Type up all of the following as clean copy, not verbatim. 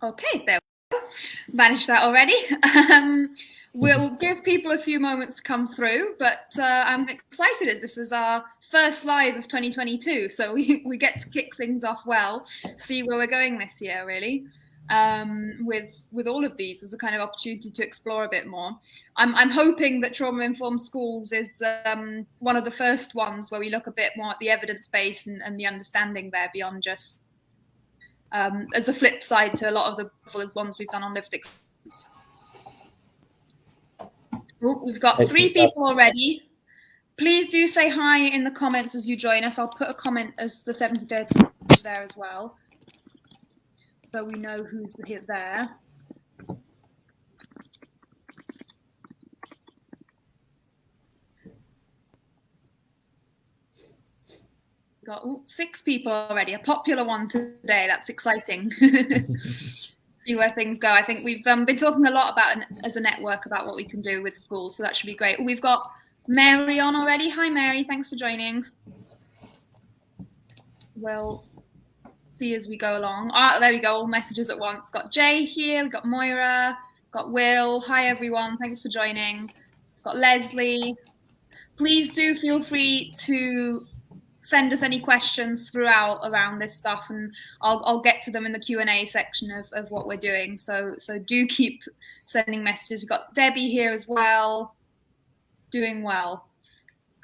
Okay, there we go. Managed that already. We'll give people a few moments to come through, but I'm excited as this is our first live of 2022, so we get to kick things off well, see where we're going this year, really. With all of these as a kind of opportunity to explore a bit more. I'm hoping that trauma-informed schools is one of the first ones where we look a bit more at the evidence base and the understanding there beyond just as the flip side to a lot of the ones we've done on lived experience. Oh, we've got three people already. Please do say hi in the comments as you join us. I'll put a comment as the 7030 there as well, so we know who's there. Got 6 people already, a popular one today. That's exciting. See where things go. I think we've been talking a lot about as a network about what we can do with schools, so that should be great. We've got Mary on already. Hi Mary, thanks for joining. We'll see as we go along. There we go, all messages at once. Got Jay here, we've got Moira, got Will. Hi everyone, thanks for joining. Got Leslie. Please do feel free to send us any questions throughout around this stuff, and I'll get to them in the Q&A section of what we're doing. So do keep sending messages. We've got Debbie here as well, doing well.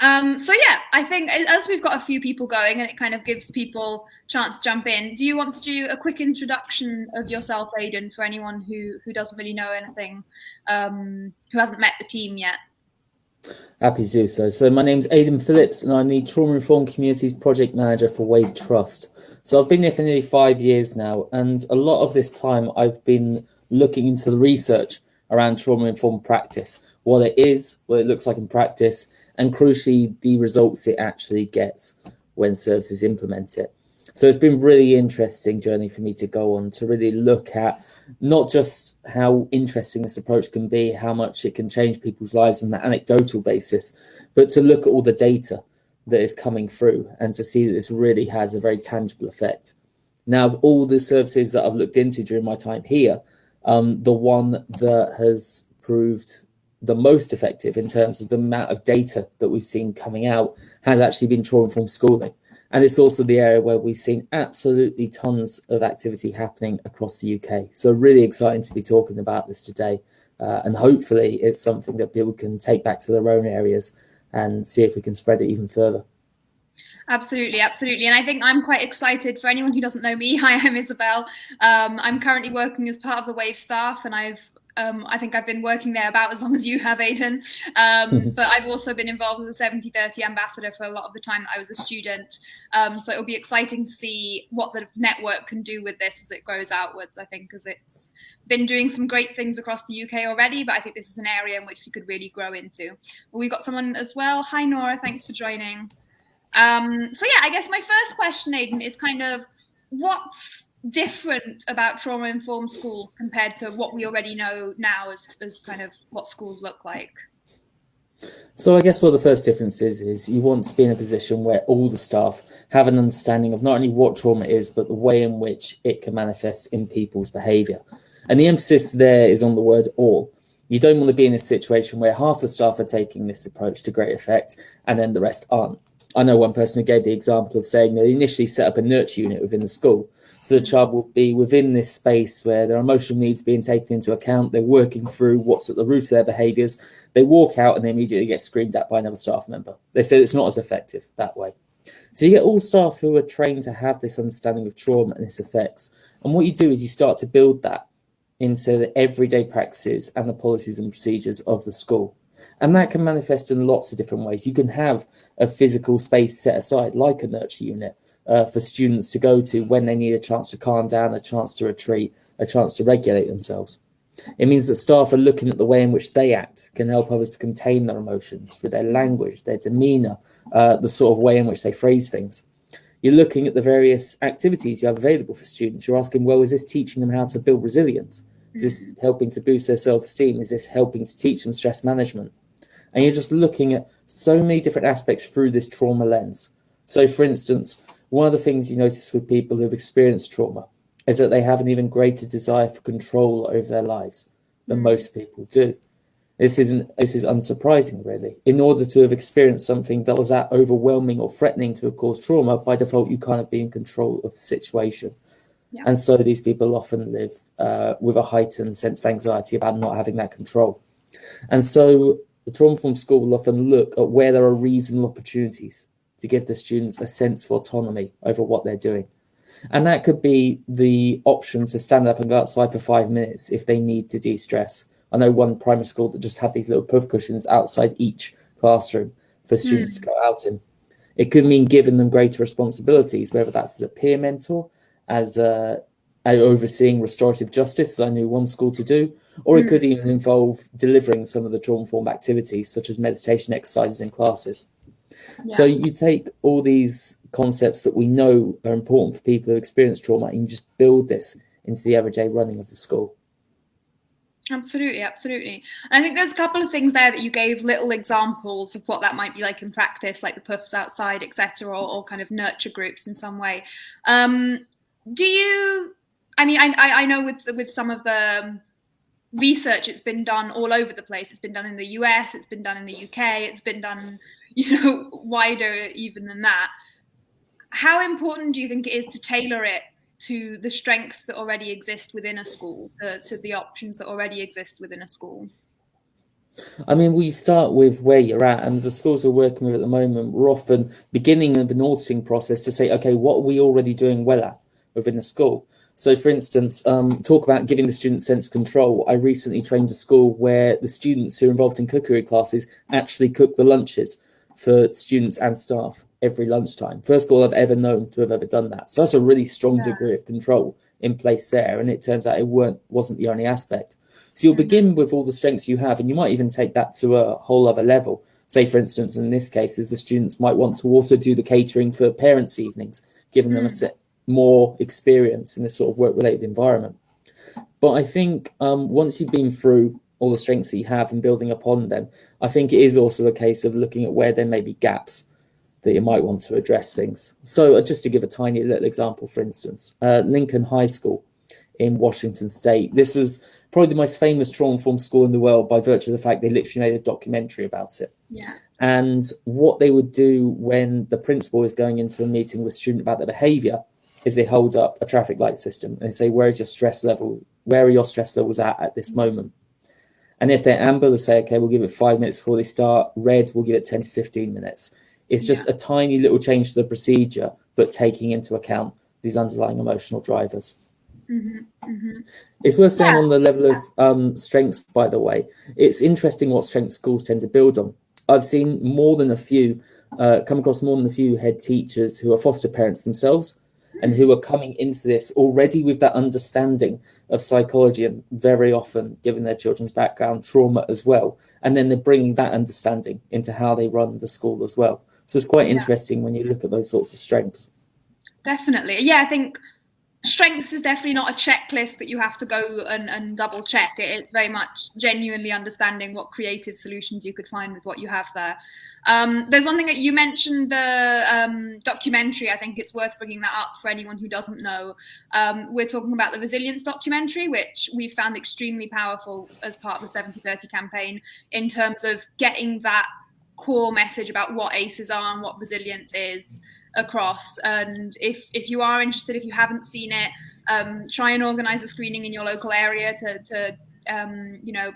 So yeah, I think as we've got a few people going and it kind of gives people a chance to jump in, do you want to do a quick introduction of yourself, Aidan, for anyone who doesn't really know anything, who hasn't met the team yet? Happy to do so. So my name's Aidan Phillips and I'm the Trauma Informed Communities Project Manager for Wave Trust. So I've been here for nearly 5 years now, and a lot of this time I've been looking into the research around trauma informed practice, what it is, what it looks like in practice, and crucially the results it actually gets when services implement it. So it's been a really interesting journey for me to go on to really look at not just how interesting this approach can be, how much it can change people's lives on an anecdotal basis, but to look at all the data that is coming through and to see that this really has a very tangible effect. Now, of all the services that I've looked into during my time here, the one that has proved the most effective in terms of the amount of data that we've seen coming out has actually been trauma-informed schooling. And it's also the area where we've seen absolutely tons of activity happening across the UK. So really exciting to be talking about this today. And hopefully it's something that people can take back to their own areas and see if we can spread it even further. Absolutely, absolutely. And I think I'm quite excited. For anyone who doesn't know me, hi, I'm Isabel. I'm currently working as part of the Wave staff, and I think I've been working there about as long as you have, Aidan. But I've also been involved as a 7030 ambassador for a lot of the time that I was a student. So it'll be exciting to see what the network can do with this as it grows outwards, I think, because it's been doing some great things across the UK already, but I think this is an area in which we could really grow into. Well, we've got someone as well. Hi, Nora, thanks for joining. So yeah, I guess my first question, Aidan, is kind of what's different about trauma-informed schools compared to what we already know now as kind of what schools look like? So I guess what the first difference is you want to be in a position where all the staff have an understanding of not only what trauma is, but the way in which it can manifest in people's behaviour. And the emphasis there is on the word all. You don't want to be in a situation where half the staff are taking this approach to great effect and then the rest aren't. I know one person who gave the example of saying they initially set up a nurture unit within the school. So the child will be within this space where their emotional needs are being taken into account. They're working through what's at the root of their behaviours. They walk out and they immediately get screamed at by another staff member. They say it's not as effective that way. So you get all staff who are trained to have this understanding of trauma and its effects. And what you do is you start to build that into the everyday practices and the policies and procedures of the school. And that can manifest in lots of different ways. You can have a physical space set aside, like a nurture unit, for students to go to when they need a chance to calm down, a chance to retreat, a chance to regulate themselves. It means that staff are looking at the way in which they act can help others to contain their emotions through their language, their demeanour, the sort of way in which they phrase things. You're looking at the various activities you have available for students. You're asking, well, is this teaching them how to build resilience? Is this helping to boost their self-esteem? Is this helping to teach them stress management? And you're just looking at so many different aspects through this trauma lens. So, for instance, one of the things you notice with people who've experienced trauma is that they have an even greater desire for control over their lives than most people do. This is unsurprising, really. In order to have experienced something that was that overwhelming or threatening to have caused trauma, by default, you can't be in control of the situation. Yeah. And so these people often live with a heightened sense of anxiety about not having that control. And so the trauma-informed school will often look at where there are reasonable opportunities to give the students a sense of autonomy over what they're doing. And that could be the option to stand up and go outside for 5 minutes if they need to de-stress. I know one primary school that just had these little puff cushions outside each classroom for students to go out in. It could mean giving them greater responsibilities, whether that's as a peer mentor, as overseeing restorative justice, as I knew one school to do, or it could even involve delivering some of the trauma-informed activities, such as meditation exercises in classes. Yeah. So you take all these concepts that we know are important for people who experience trauma and you just build this into the everyday running of the school. Absolutely, absolutely. And I think there's a couple of things there that you gave little examples of what that might be like in practice, like the puffs outside, etc., or kind of nurture groups in some way. Do you? I mean, I know with some of the research, it's been done all over the place. It's been done in the US, it's been done in the UK, it's been done, wider even than that. How important do you think it is to tailor it to the strengths that already exist within a school, to the options that already exist within a school? I mean, we start with where you're at, and the schools we're working with at the moment, we're often beginning of an auditing process to say, okay, what are we already doing well at within the school? So, for instance, talk about giving the students sense of control. I recently trained a school where the students who are involved in cookery classes actually cook the lunches for students and staff every lunchtime. First school I've ever known to have ever done that. So that's a really strong degree of control in place there. And it turns out it wasn't the only aspect. So you'll begin with all the strengths you have, and you might even take that to a whole other level. Say, for instance, in this case, is the students might want to also do the catering for parents' evenings, giving them more experience in this sort of work-related environment. But I think once you've been through all the strengths that you have and building upon them, I think it is also a case of looking at where there may be gaps that you might want to address things. So just to give a tiny little example, for instance, Lincoln High School in Washington State. This is probably the most famous trauma-informed school in the world by virtue of the fact they literally made a documentary about it. Yeah. And what they would do when the principal is going into a meeting with a student about their behaviour is they hold up a traffic light system and they say, where is your stress level? Where are your stress levels at this moment? And if they're amber, they say, okay, we'll give it 5 minutes before they start. Red, we'll give it 10 to 15 minutes. It's just a tiny little change to the procedure, but taking into account these underlying emotional drivers. It's worth saying on the level of strengths, by the way, it's interesting what strengths schools tend to build on. I've seen come across more than a few head teachers who are foster parents themselves and who are coming into this already with that understanding of psychology and very often, given their children's background, trauma as well. And then they're bringing that understanding into how they run the school as well. So it's quite interesting when you look at those sorts of strengths. Definitely. Yeah, I think strengths is definitely not a checklist that you have to go and double check. It's very much genuinely understanding what creative solutions you could find with what you have there. There's one thing that you mentioned, the documentary. I think it's worth bringing that up for anyone who doesn't know. We're talking about the resilience documentary, which we found extremely powerful as part of the 70-30 campaign in terms of getting that core message about what ACEs are and what resilience is across. And if you are interested, if you haven't seen it, try and organize a screening in your local area to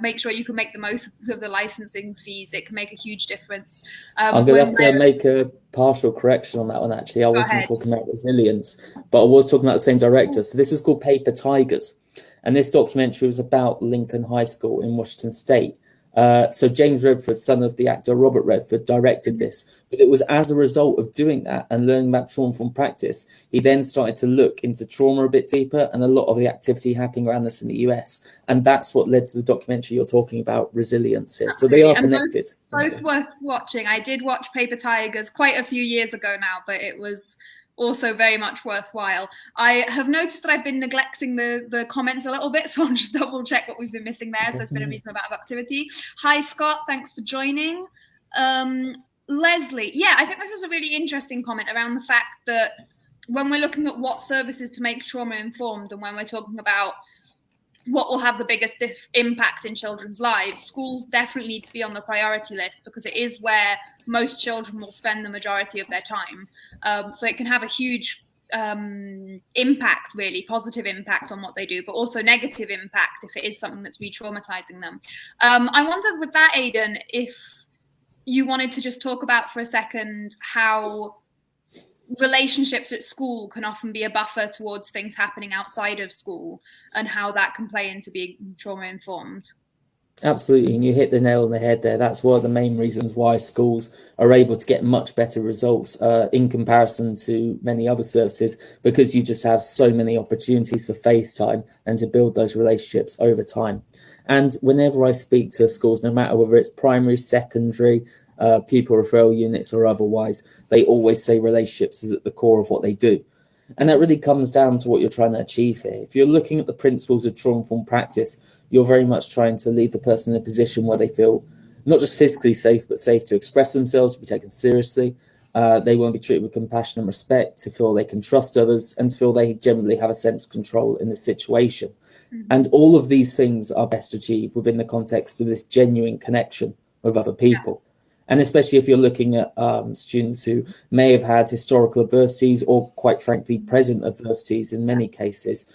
make sure you can make the most of the licensing fees. It can make a huge difference. I'm going to have to make a partial correction on that one, actually. I wasn't talking about resilience, but I was talking about the same director. So this is called Paper Tigers, and this documentary was about Lincoln High School in Washington State. So James Redford, son of the actor Robert Redford, directed this. But it was as a result of doing that and learning about trauma from practice, he then started to look into trauma a bit deeper and a lot of the activity happening around this in the US. And that's what led to the documentary you're talking about, resilience here. Absolutely. So they are connected. Both worth watching. I did watch Paper Tigers quite a few years ago now, but it was also very much worthwhile. I have noticed that I've been neglecting the comments a little bit, so I'll just double check what we've been missing there. There's been a reasonable amount of activity. Hi, Scott. Thanks for joining. Leslie. Yeah, I think this is a really interesting comment around the fact that when we're looking at what services to make trauma informed, and when we're talking about what will have the biggest impact in children's lives, schools definitely need to be on the priority list, because it is where most children will spend the majority of their time. So it can have a huge impact, really positive impact on what they do, but also negative impact if it is something that's re-traumatizing them. I wondered with that, Aidan, if you wanted to just talk about for a second how relationships at school can often be a buffer towards things happening outside of school, and how that can play into being trauma informed. Absolutely, and you hit the nail on the head there. That's one of the main reasons why schools are able to get much better results in comparison to many other services, because you just have so many opportunities for FaceTime and to build those relationships over time. And whenever I speak to schools, no matter whether it's primary, secondary, pupil referral units or otherwise, they always say relationships is at the core of what they do. And that really comes down to what you're trying to achieve here. If you're looking at the principles of trauma-informed practice, you're very much trying to leave the person in a position where they feel not just physically safe, but safe to express themselves, to be taken seriously. They want to be treated with compassion and respect, to feel they can trust others, and to feel they generally have a sense of control in the situation. Mm-hmm. And all of these things are best achieved within the context of this genuine connection with other people. Yeah. And especially if you're looking at students who may have had historical adversities, or quite frankly, present adversities in many cases,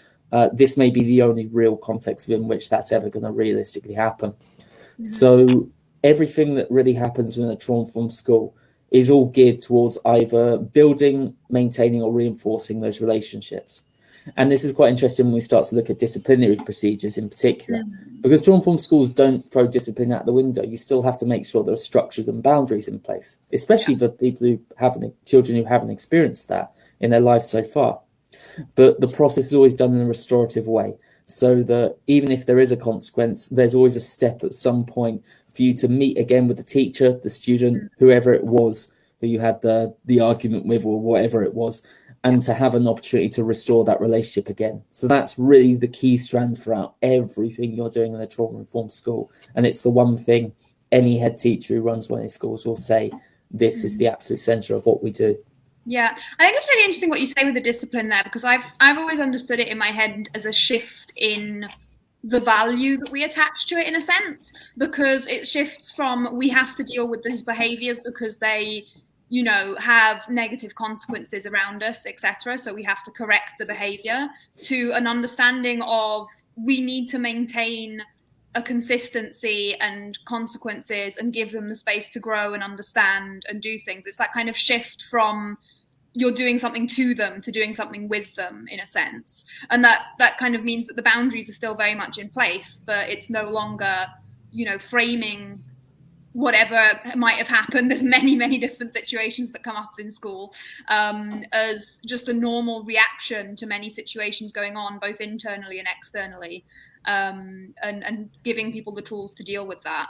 this may be the only real context within which that's ever going to realistically happen. Mm-hmm. So everything that really happens within a trauma-informed school is all geared towards either building, maintaining, or reinforcing those relationships. And this is quite interesting when we start to look at disciplinary procedures in particular, because trauma-informed schools don't throw discipline out the window. You still have to make sure there are structures and boundaries in place, especially for people who haven't, children who haven't experienced that in their life so far. But the process is always done in a restorative way, so that even if there is a consequence, there's always a step at some point for you to meet again with the teacher, the student, whoever it was who you had the argument with, or whatever it was, and to have an opportunity to restore that relationship again. So that's really the key strand throughout everything you're doing in a trauma-informed school. And it's the one thing any head teacher who runs one of these schools will say, this is the absolute centre of what we do. Yeah, I think it's really interesting what you say with the discipline there, because I've always understood it in my head as a shift in the value that we attach to it, in a sense, because it shifts from we have to deal with these behaviours because they, you know, have negative consequences around us, etc. So we have to correct the behavior, to an understanding of we need to maintain a consistency and consequences and give them the space to grow and understand and do things. It's that kind of shift from you're doing something to them to doing something with them, in a sense. And that kind of means that the boundaries are still very much in place, but it's no longer, you know, framing whatever might have happened. There's many different situations that come up in school as just a normal reaction to many situations going on, both internally and externally, and giving people the tools to deal with that.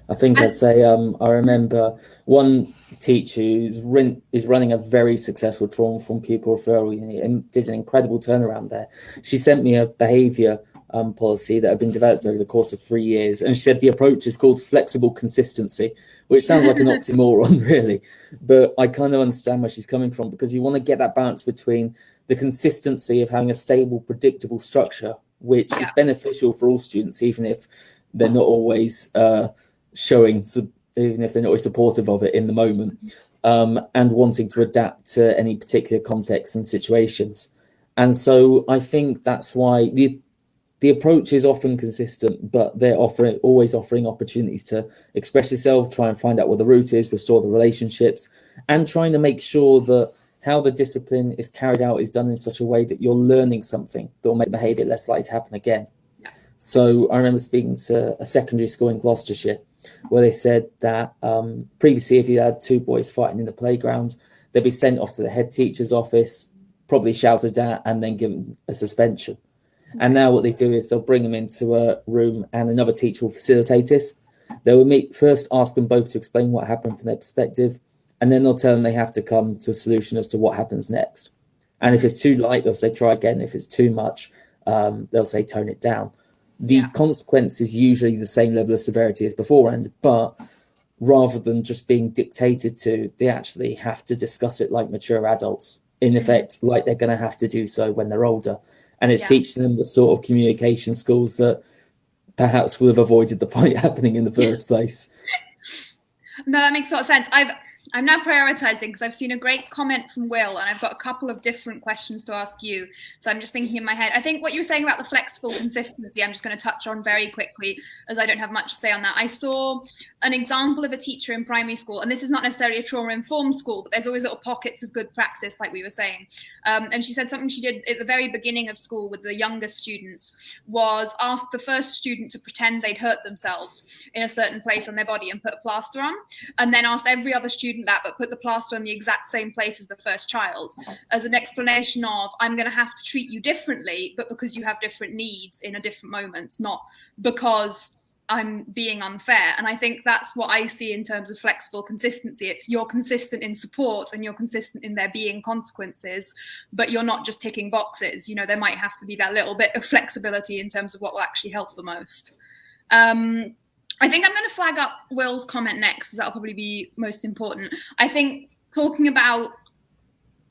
I think I'd say I remember one teacher who's is running a very successful trauma-informed pupil referral unit and did an incredible turnaround there. She sent me a behaviour policy that had been developed over the course of 3 years, and she said the approach is called flexible consistency, which sounds like an oxymoron really, but I kind of understand where she's coming from, because you want to get that balance between the consistency of having a stable, predictable structure, which is beneficial for all students, even if they're not always even if they're not always supportive of it in the moment, and wanting to adapt to any particular context and situations. And so I think that's why the approach is often consistent, but they're always offering opportunities to express yourself, try and find out what the root is, restore the relationships, and trying to make sure that how the discipline is carried out is done in such a way that you're learning something that will make behaviour less likely to happen again. So I remember speaking to a secondary school in Gloucestershire, where they said that previously, if you had two boys fighting in the playground, they'd be sent off to the head teacher's office, probably shouted at, and then given a suspension. And now what they do is they'll bring them into a room, and another teacher will facilitate this. They will meet first, ask them both to explain what happened from their perspective, and then they'll tell them they have to come to a solution as to what happens next. And if it's too light, they'll say try again. If it's too much, they'll say tone it down. The consequence is usually the same level of severity as beforehand, but rather than just being dictated to. They actually have to discuss it like mature adults, in effect, like they're going to have to do so when they're older. And it's teaching them the sort of communication skills that perhaps would have avoided the fight happening in the first place. No, that makes a lot of sense. I'm now prioritizing because I've seen a great comment from Will, and I've got a couple of different questions to ask you. So I'm just thinking in my head. I think what you were saying about the flexible consistency, I'm just going to touch on very quickly, as I don't have much to say on that. I saw an example of a teacher in primary school, and this is not necessarily a trauma-informed school, but there's always little pockets of good practice, like we were saying. And she said something she did at the very beginning of school with the younger students was ask the first student to pretend they'd hurt themselves in a certain place on their body and put a plaster on, and then asked every other student that, but put the plaster on the exact same place as the first child, as an explanation of, I'm going to have to treat you differently, but because you have different needs in a different moment, not because I'm being unfair. And I think that's what I see in terms of flexible consistency. If you're consistent in support and you're consistent in there being consequences, but you're not just ticking boxes, you know, there might have to be that little bit of flexibility in terms of what will actually help the most. I think I'm going to flag up Will's comment next, because that'll probably be most important. I think talking about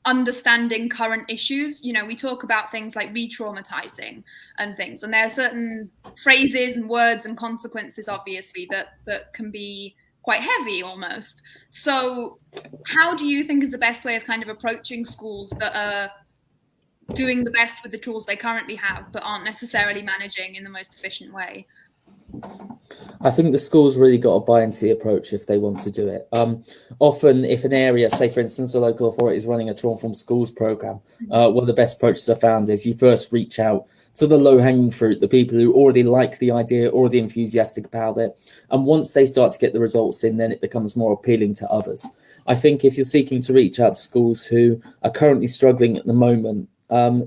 understanding current issues, you know, we talk about things like re-traumatizing and things, and there are certain phrases and words and consequences, obviously, that can be quite heavy almost. So how do you think is the best way of kind of approaching schools that are doing the best with the tools they currently have, but aren't necessarily managing in the most efficient way? I think the school's really got to buy into the approach if they want to do it. Often, if an area, say for instance, a local authority is running a trauma-informed schools program, one of the best approaches I found is you first reach out to the low-hanging fruit, the people who already like the idea, already enthusiastic about it. And once they start to get the results in, then it becomes more appealing to others. I think if you're seeking to reach out to schools who are currently struggling at the moment,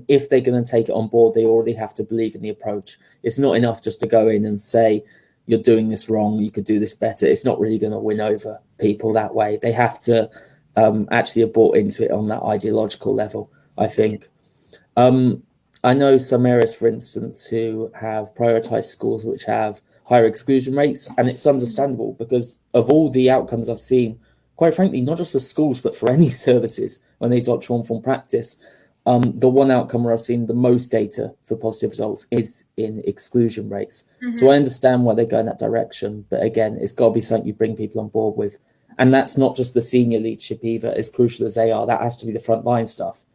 if they're going to take it on board, they already have to believe in the approach. It's not enough just to go in and say, you're doing this wrong, you could do this better. It's not really going to win over people that way. They have to actually have bought into it on that ideological level, I think. I know some areas, for instance, who have prioritized schools which have higher exclusion rates, and it's understandable because of all the outcomes I've seen, quite frankly, not just for schools, but for any services when they adopt trauma-informed practice. The one outcome where I've seen the most data for positive results is in exclusion rates. So I understand why they go in that direction. But again, it's got to be something you bring people on board with. And that's not just the senior leadership either, as crucial as they are. That has to be the frontline stuff,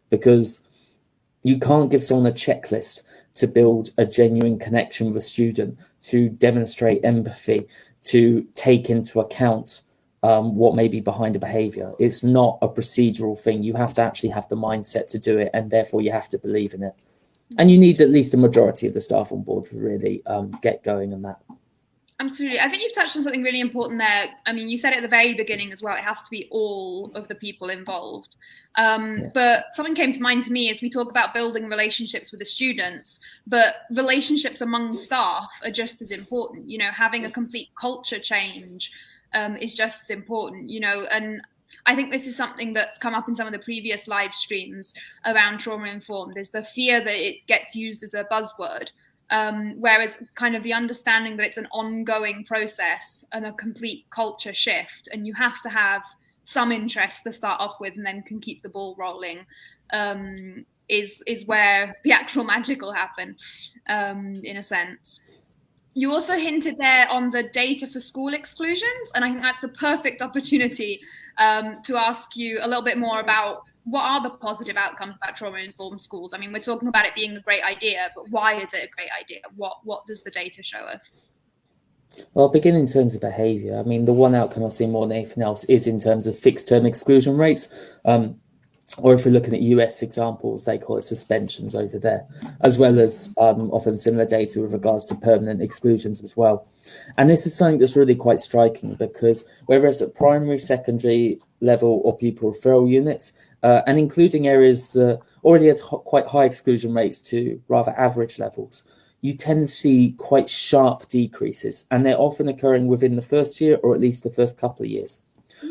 because you can't give someone a checklist to build a genuine connection with a student, to demonstrate empathy, to take into account what may be behind a behavior. It's not a procedural thing. You have to actually have the mindset to do it, and therefore you have to believe in it. And you need at least a majority of the staff on board to really get going on that. Absolutely. I think you've touched on something really important there. I mean, you said at the very beginning as well, it has to be all of the people involved. But something came to mind to me as we talk about building relationships with the students, but relationships among staff are just as important. You know, having a complete culture change is just as important, you know, and I think this is something that's come up in some of the previous live streams around trauma-informed, is the fear that it gets used as a buzzword, whereas kind of the understanding that it's an ongoing process and a complete culture shift, and you have to have some interest to start off with and then can keep the ball rolling, is where the actual magic will happen, in a sense. You also hinted there on the data for school exclusions, and I think that's the perfect opportunity to ask you a little bit more about what are the positive outcomes about trauma-informed schools. I mean, we're talking about it being a great idea, but why is it a great idea? What does the data show us? Well, I'll begin in terms of behaviour. I mean, the one outcome I've seen more than anything else is in terms of fixed-term exclusion rates. Or if we're looking at US examples, they call it suspensions over there, as well as often similar data with regards to permanent exclusions as well. And this is something that's really quite striking, because whether it's at primary, secondary level or pupil referral units, and including areas that already had quite high exclusion rates to rather average levels, you tend to see quite sharp decreases, and they're often occurring within the first year or at least the first couple of years.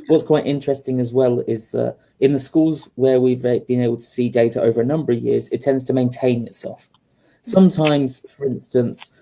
What's quite interesting as well is that in the schools where we've been able to see data over a number of years, it tends to maintain itself. Sometimes, for instance,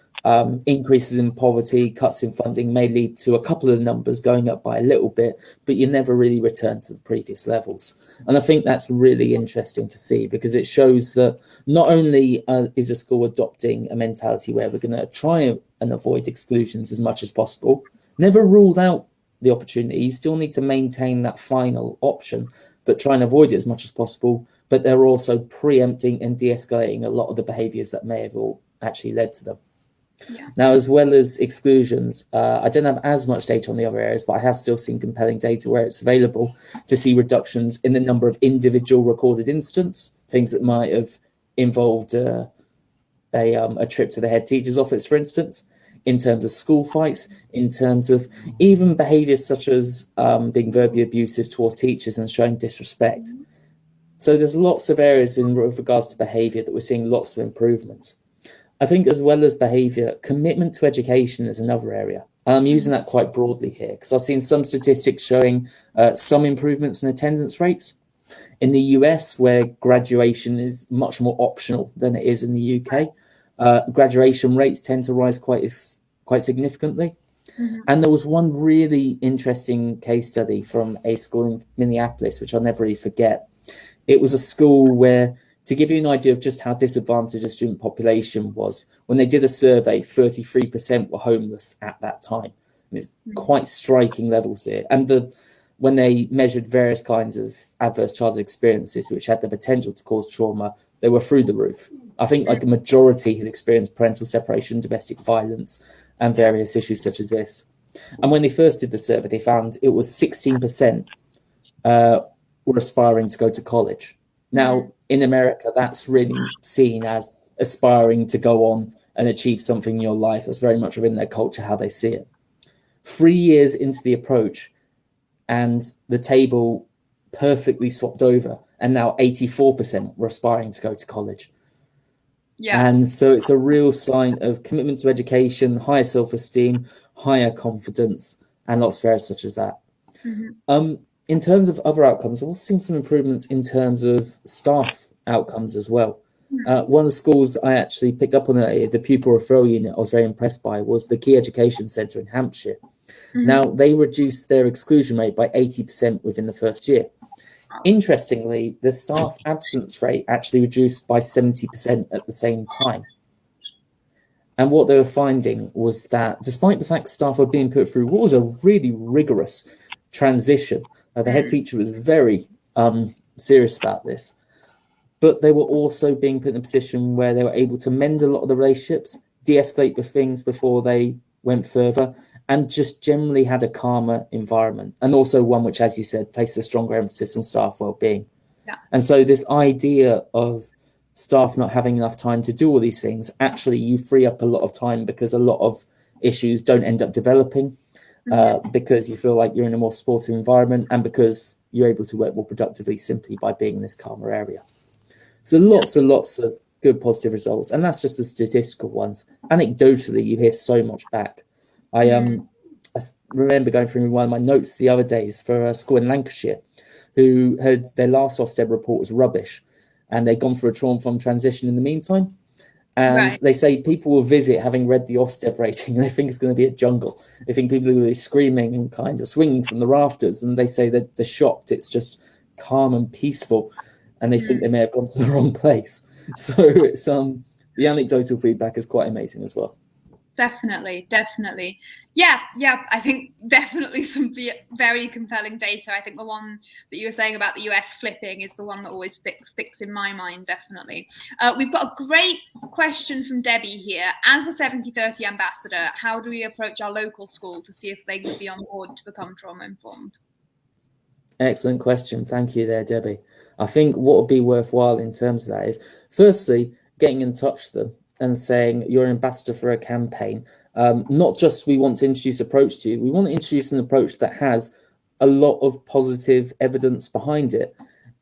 increases in poverty, cuts in funding may lead to a couple of numbers going up by a little bit, but you never really return to the previous levels. And I think that's really interesting to see, because it shows that not only is a school adopting a mentality where we're going to try and avoid exclusions as much as possible, never rule out the opportunity. You still need to maintain that final option, but try and avoid it as much as possible. But they're also preempting and de-escalating a lot of the behaviours that may have all actually led to them. Yeah. Now, as well as exclusions, I don't have as much data on the other areas, but I have still seen compelling data where it's available to see reductions in the number of individual recorded incidents, things that might have involved a trip to the head teacher's office, for instance, in terms of school fights, in terms of even behaviours such as being verbally abusive towards teachers and showing disrespect. So there's lots of areas with regards to behaviour that we're seeing lots of improvements. I think as well as behaviour, commitment to education is another area. I'm using that quite broadly here because I've seen some statistics showing some improvements in attendance rates. In the US, where graduation is much more optional than it is in the UK, graduation rates tend to rise quite significantly. Mm-hmm. And there was one really interesting case study from a school in Minneapolis, which I'll never really forget. It was a school where, to give you an idea of just how disadvantaged the student population was, when they did a survey, 33% were homeless at that time. And it's quite striking levels here. And when they measured various kinds of adverse childhood experiences, which had the potential to cause trauma, they were through the roof. I think like a majority had experienced parental separation, domestic violence, and various issues such as this. And when they first did the survey, they found it was 16% were aspiring to go to college. Now, in America, that's really seen as aspiring to go on and achieve something in your life. That's very much within their culture, how they see it. 3 years into the approach, and the table perfectly swapped over, and now 84% were aspiring to go to college. Yeah. And so it's a real sign of commitment to education, higher self-esteem, higher confidence, and lots of areas such as that. Mm-hmm. In terms of other outcomes, we've seen some improvements in terms of staff outcomes as well. One of the schools I actually picked up on earlier, the pupil referral unit I was very impressed by, was the Key Education Centre in Hampshire. Mm-hmm. Now, they reduced their exclusion rate by 80% within the first year. Interestingly, the staff absence rate actually reduced by 70% at the same time. And what they were finding was that despite the fact staff were being put through what was a really rigorous transition, the head teacher was very serious about this, but they were also being put in a position where they were able to mend a lot of the relationships, de-escalate the things before they went further, and just generally had a calmer environment, and also one which, as you said, places a stronger emphasis on staff well-being. Yeah. And so this idea of staff not having enough time to do all these things, actually you free up a lot of time because a lot of issues don't end up developing. Because you feel like you're in a more supportive environment, and because you're able to work more productively simply by being in this calmer area. So lots and lots of good positive results, and that's just the statistical ones. Anecdotally, you hear so much back. I remember going through one of my notes the other days for a school in Lancashire who had their last Ofsted report was rubbish, and they'd gone through a trauma-informed transition in the meantime. And they say people will visit having read the Ofsted rating, and they think it's going to be a jungle. They think people are going to be screaming and kind of swinging from the rafters, and they say that they're shocked. It's just calm and peaceful, and they think they may have gone to the wrong place. So it's the anecdotal feedback is quite amazing as well. Definitely. Yeah. I think definitely some very compelling data. I think the one that you were saying about the US flipping is the one that always sticks in my mind, definitely. We've got a great question from Debbie here. As a 70/30 ambassador, how do we approach our local school to see if they would be on board to become trauma-informed? Excellent question. Thank you there, Debbie. I think what would be worthwhile in terms of that is, firstly, getting in touch with them and saying you're an ambassador for a campaign. Not just we want to introduce approach to you, we want to introduce an approach that has a lot of positive evidence behind it.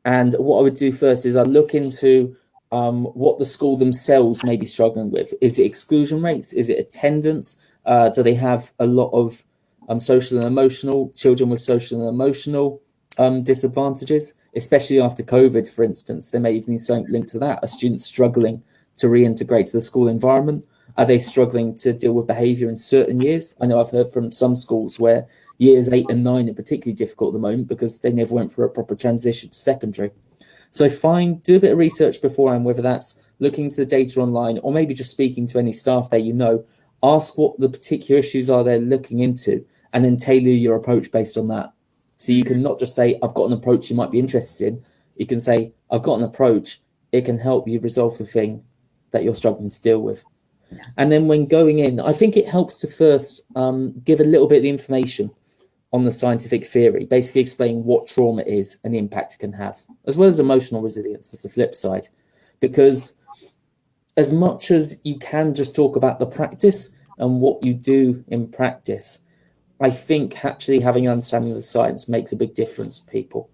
And what I would do first is I'd look into what the school themselves may be struggling with. Is it exclusion rates? Is it attendance? Do they have a lot of social and emotional, children with social and emotional disadvantages, especially after COVID, for instance? There may even be something linked to that, a student struggling to reintegrate to the school environment. Are they struggling to deal with behaviour in certain years? I know I've heard from some schools where years 8 and 9 are particularly difficult at the moment because they never went through a proper transition to secondary. So do a bit of research beforehand, whether that's looking into the data online or maybe just speaking to any staff there, ask what the particular issues are they're looking into, and then tailor your approach based on that. So you can not just say, I've got an approach you might be interested in. You can say, I've got an approach. It can help you resolve the thing that you're struggling to deal with. Yeah. And then when going in, I think it helps to first give a little bit of the information on the scientific theory, basically explain what trauma is and the impact it can have, as well as emotional resilience as the flip side. Because as much as you can just talk about the practice and what you do in practice, I think actually having an understanding of the science makes a big difference to people,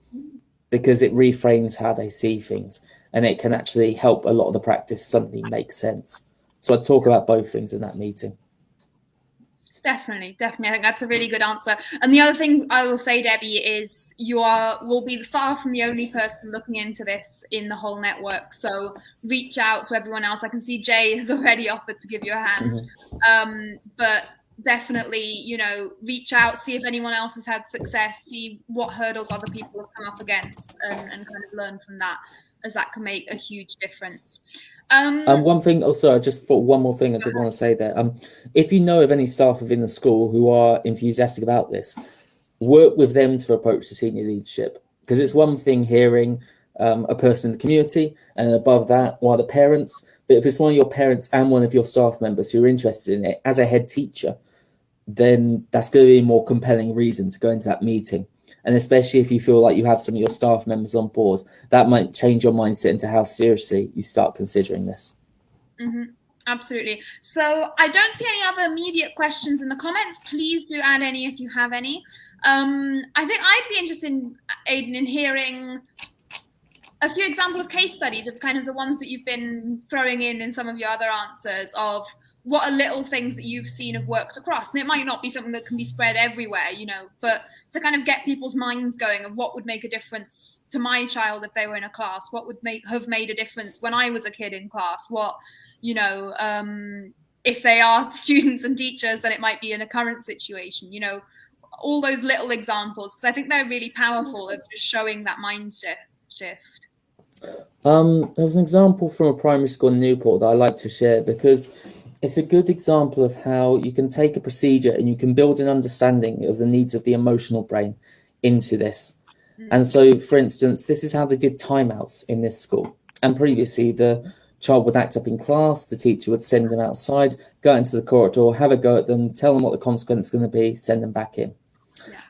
because it reframes how they see things, and it can actually help a lot of the practice suddenly make sense. So I'd talk about both things in that meeting. Definitely. I think that's a really good answer. And the other thing I will say, Debbie, is will be far from the only person looking into this in the whole network. So reach out to everyone else. I can see Jay has already offered to give you a hand. But definitely, reach out, see if anyone else has had success, see what hurdles other people have come up against, and kind of learn from that, as that can make a huge difference. One thing, sorry, I just thought one more thing I did want to say there. If you know of any staff within the school who are enthusiastic about this, work with them to approach the senior leadership, because it's one thing hearing a person in the community, and above that, one of the parents. But if it's one of your parents and one of your staff members who are interested in it, as a head teacher, then that's going to be a more compelling reason to go into that meeting. And especially if you feel like you have some of your staff members on board, that might change your mindset into how seriously you start considering this. Absolutely. So I don't see any other immediate questions in the comments. Please do add any if you have any. I think I'd be interested, Aidan, in hearing a few examples of case studies of kind of the ones that you've been throwing in some of your other answers, of what are little things that you've seen have worked across. And it might not be something that can be spread everywhere, but to kind of get people's minds going of what would make a difference to my child if they were in a class, what would have made a difference when I was a kid in class, what, if they are students and teachers, then it might be in a current situation, all those little examples, because I think they're really powerful of just showing that mind shift. There's an example from a primary school in Newport that I like to share, because it's a good example of how you can take a procedure and you can build an understanding of the needs of the emotional brain into this. And so, for instance, this is how they did timeouts in this school. And previously, the child would act up in class, the teacher would send them outside, go into the corridor, have a go at them, tell them what the consequence is going to be, send them back in.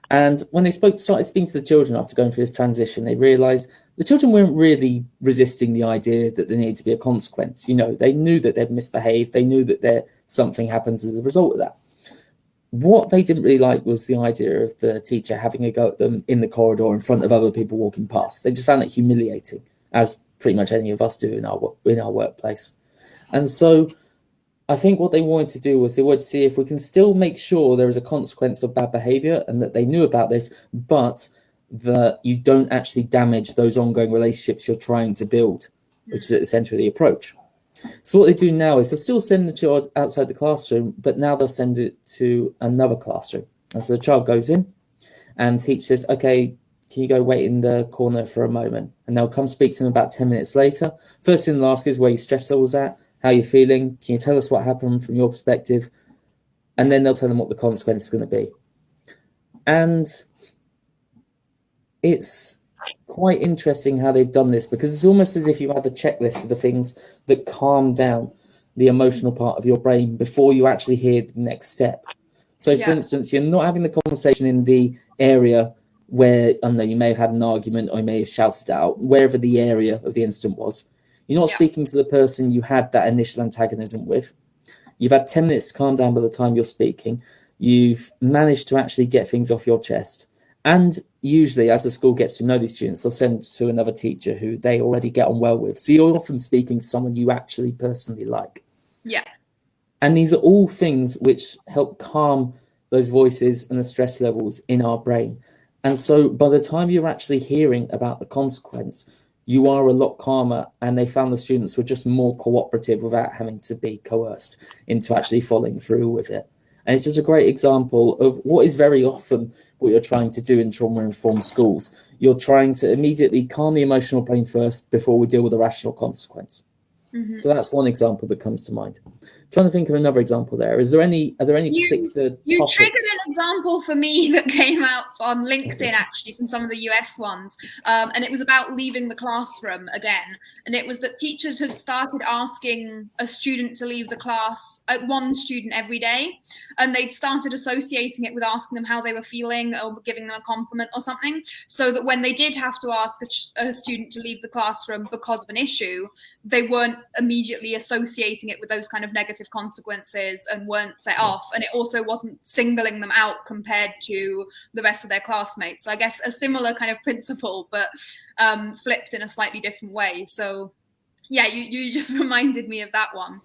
And when they started speaking to the children after going through this transition, they realised the children weren't really resisting the idea that there needed to be a consequence. They knew that they'd misbehaved. They knew that something happens as a result of that. What they didn't really like was the idea of the teacher having a go at them in the corridor in front of other people walking past. They just found it humiliating, as pretty much any of us do in our workplace. And so I think what they wanted to do was they wanted to see if we can still make sure there is a consequence for bad behaviour, and that they knew about this, but that you don't actually damage those ongoing relationships you're trying to build, which is essentially the approach. So what they do now is they'll still send the child outside the classroom, but now they'll send it to another classroom. And so the child goes in and the teacher says, okay, can you go wait in the corner for a moment? And they'll come speak to them about 10 minutes later. First thing they'll ask is where your stress level's at. How are you feeling? Can you tell us what happened from your perspective? And then they'll tell them what the consequence is going to be. And it's quite interesting how they've done this, because it's almost as if you had a checklist of the things that calm down the emotional part of your brain before you actually hear the next step. So, for instance, you're not having the conversation in the area where, I don't know, you may have had an argument or you may have shouted out, wherever the area of the incident was. You're not speaking to the person you had that initial antagonism with. You've had 10 minutes to calm down by the time you're speaking. You've managed to actually get things off your chest. And usually, as the school gets to know these students, they'll send to another teacher who they already get on well with. So you're often speaking to someone you actually personally like. Yeah. And these are all things which help calm those voices and the stress levels in our brain. And so by the time you're actually hearing about the consequence, you are a lot calmer, and they found the students were just more cooperative without having to be coerced into actually following through with it. And it's just a great example of what is very often what you're trying to do in trauma-informed schools. You're trying to immediately calm the emotional brain first before we deal with the rational consequence. Mm-hmm. So that's one example that comes to mind. Trying to think of another example there. Are there any particular you topics? triggered an example for me that came out on LinkedIn, actually, from some of the US ones. And it was about leaving the classroom again. And it was that teachers had started asking a student to leave the class, one student every day. And they'd started associating it with asking them how they were feeling or giving them a compliment or something. So that when they did have to ask a student to leave the classroom because of an issue, they weren't immediately associating it with those kind of negative consequences and weren't set off. And it also wasn't singling them out compared to the rest of their classmates. So I guess a similar kind of principle, but flipped in a slightly different way. So yeah, you just reminded me of that one.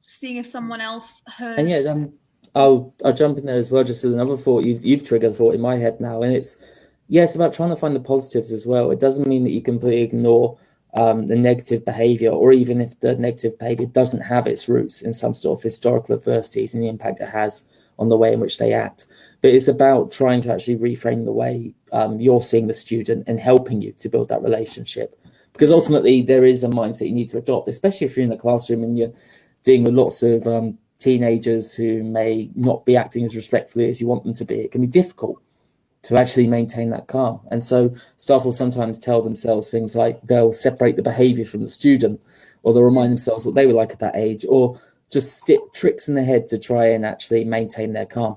Seeing if someone else has... And yeah, I'll jump in there as well, just as another thought. You've triggered a thought in my head now, and it's about trying to find the positives as well. It doesn't mean that you completely ignore the negative behavior, or even if the negative behavior doesn't have its roots in some sort of historical adversities and the impact it has on the way in which they act. But it's about trying to actually reframe the way you're seeing the student and helping you to build that relationship. Because ultimately there is a mindset you need to adopt, especially if you're in the classroom and you're dealing with lots of teenagers who may not be acting as respectfully as you want them to be. It can be difficult to actually maintain that calm. And so staff will sometimes tell themselves things like they'll separate the behavior from the student, or they'll remind themselves what they were like at that age, or just stick tricks in the head to try and actually maintain their calm.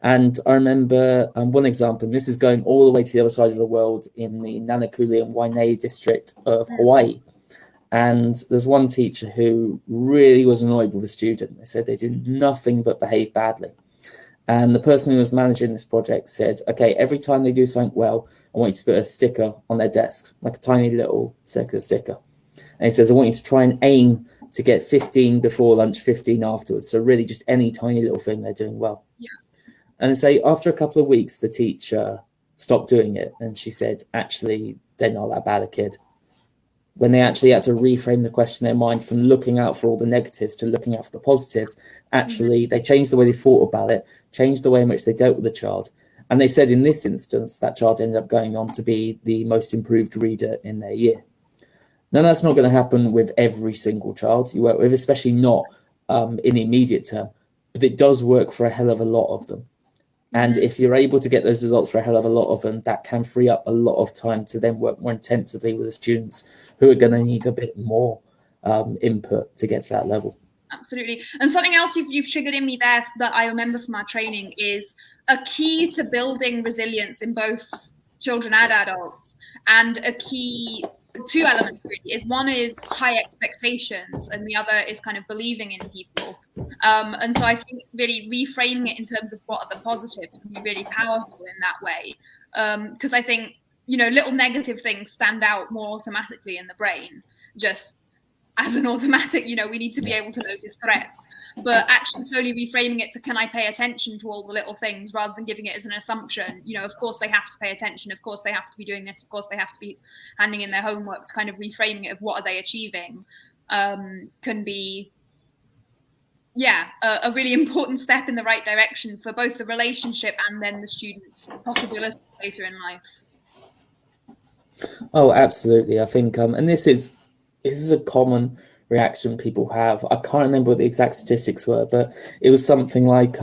And I remember one example, and this is going all the way to the other side of the world, in the Nanakuli and Waianae district of Hawaii. And there's one teacher who really was annoyed with a student. They said they did nothing but behave badly. And the person who was managing this project said, okay, every time they do something well, I want you to put a sticker on their desk, like a tiny little circular sticker. And he says, I want you to try and aim to get 15 before lunch, 15 afterwards. So really just any tiny little thing they're doing well. Yeah. And say after a couple of weeks, the teacher stopped doing it. And she said, actually, they're not that bad a kid. When they actually had to reframe the question in their mind from looking out for all the negatives to looking out for the positives, actually they changed the way they thought about it, changed the way in which they dealt with the child. And they said in this instance, that child ended up going on to be the most improved reader in their year. Now, that's not going to happen with every single child you work with, especially not in the immediate term, but it does work for a hell of a lot of them. And if you're able to get those results for a hell of a lot of them, that can free up a lot of time to then work more intensively with the students who are going to need a bit more input to get to that level. Absolutely. And something else you've triggered in me there that I remember from our training is a key to building resilience in both children and adults. And a key, two elements really, is one is high expectations and the other is kind of believing in people. And so I think really reframing it in terms of what are the positives can be really powerful in that way. Because I think, little negative things stand out more automatically in the brain, just as an automatic, we need to be able to notice threats, but actually slowly reframing it to, can I pay attention to all the little things rather than giving it as an assumption, of course they have to pay attention, of course they have to be doing this, of course they have to be handing in their homework, kind of reframing it of what are they achieving, can be, a really important step in the right direction for both the relationship and then the student's possibility later in life. Oh, absolutely. I think, and this is a common reaction people have. I can't remember what the exact statistics were, but it was something like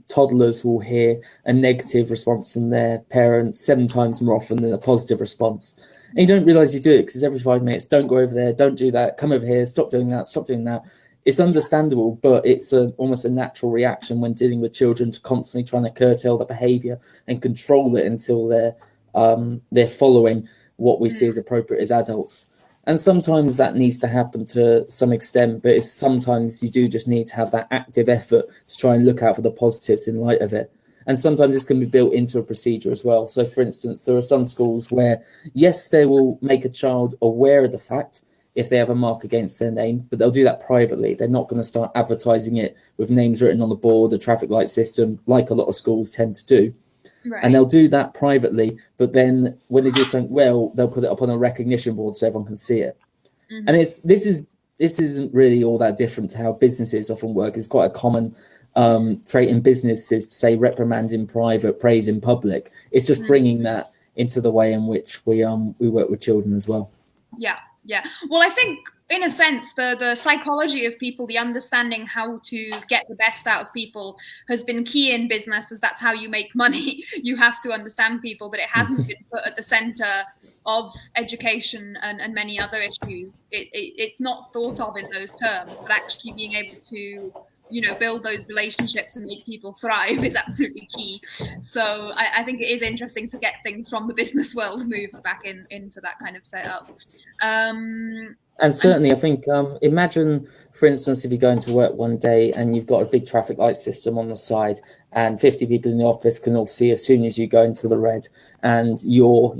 toddlers will hear a negative response from their parents 7 times more often than a positive response. And you don't realize you do it because every 5 minutes, don't go over there, don't do that, come over here, stop doing that, stop doing that. It's understandable, but it's almost a natural reaction when dealing with children to constantly trying to curtail the behavior and control it until they're following what we see as appropriate as adults. And sometimes that needs to happen to some extent, but sometimes you do just need to have that active effort to try and look out for the positives in light of it. And sometimes this can be built into a procedure as well. So, for instance, there are some schools where, yes, they will make a child aware of the fact if they have a mark against their name, but they'll do that privately. They're not going to start advertising it with names written on the board, a traffic light system, like a lot of schools tend to do. And they'll do that privately, but then when they do something well, they'll put it up on a recognition board so everyone can see it. And this isn't really all that different to how businesses often work. It's quite a common trait in businesses to say reprimand in private, praise in public. It's just bringing that into the way in which we work with children as well. Yeah. Well, I think in a sense, the psychology of people, the understanding how to get the best out of people has been key in business, as that's how you make money. You have to understand people, but it hasn't been put at the center of education and many other issues. It's not thought of in those terms, but actually being able to, build those relationships and make people thrive is absolutely key. So I think it is interesting to get things from the business world moved back into that kind of setup. And certainly, I think, imagine, for instance, if you go into work one day and you've got a big traffic light system on the side and 50 people in the office can all see as soon as you go into the red, and you're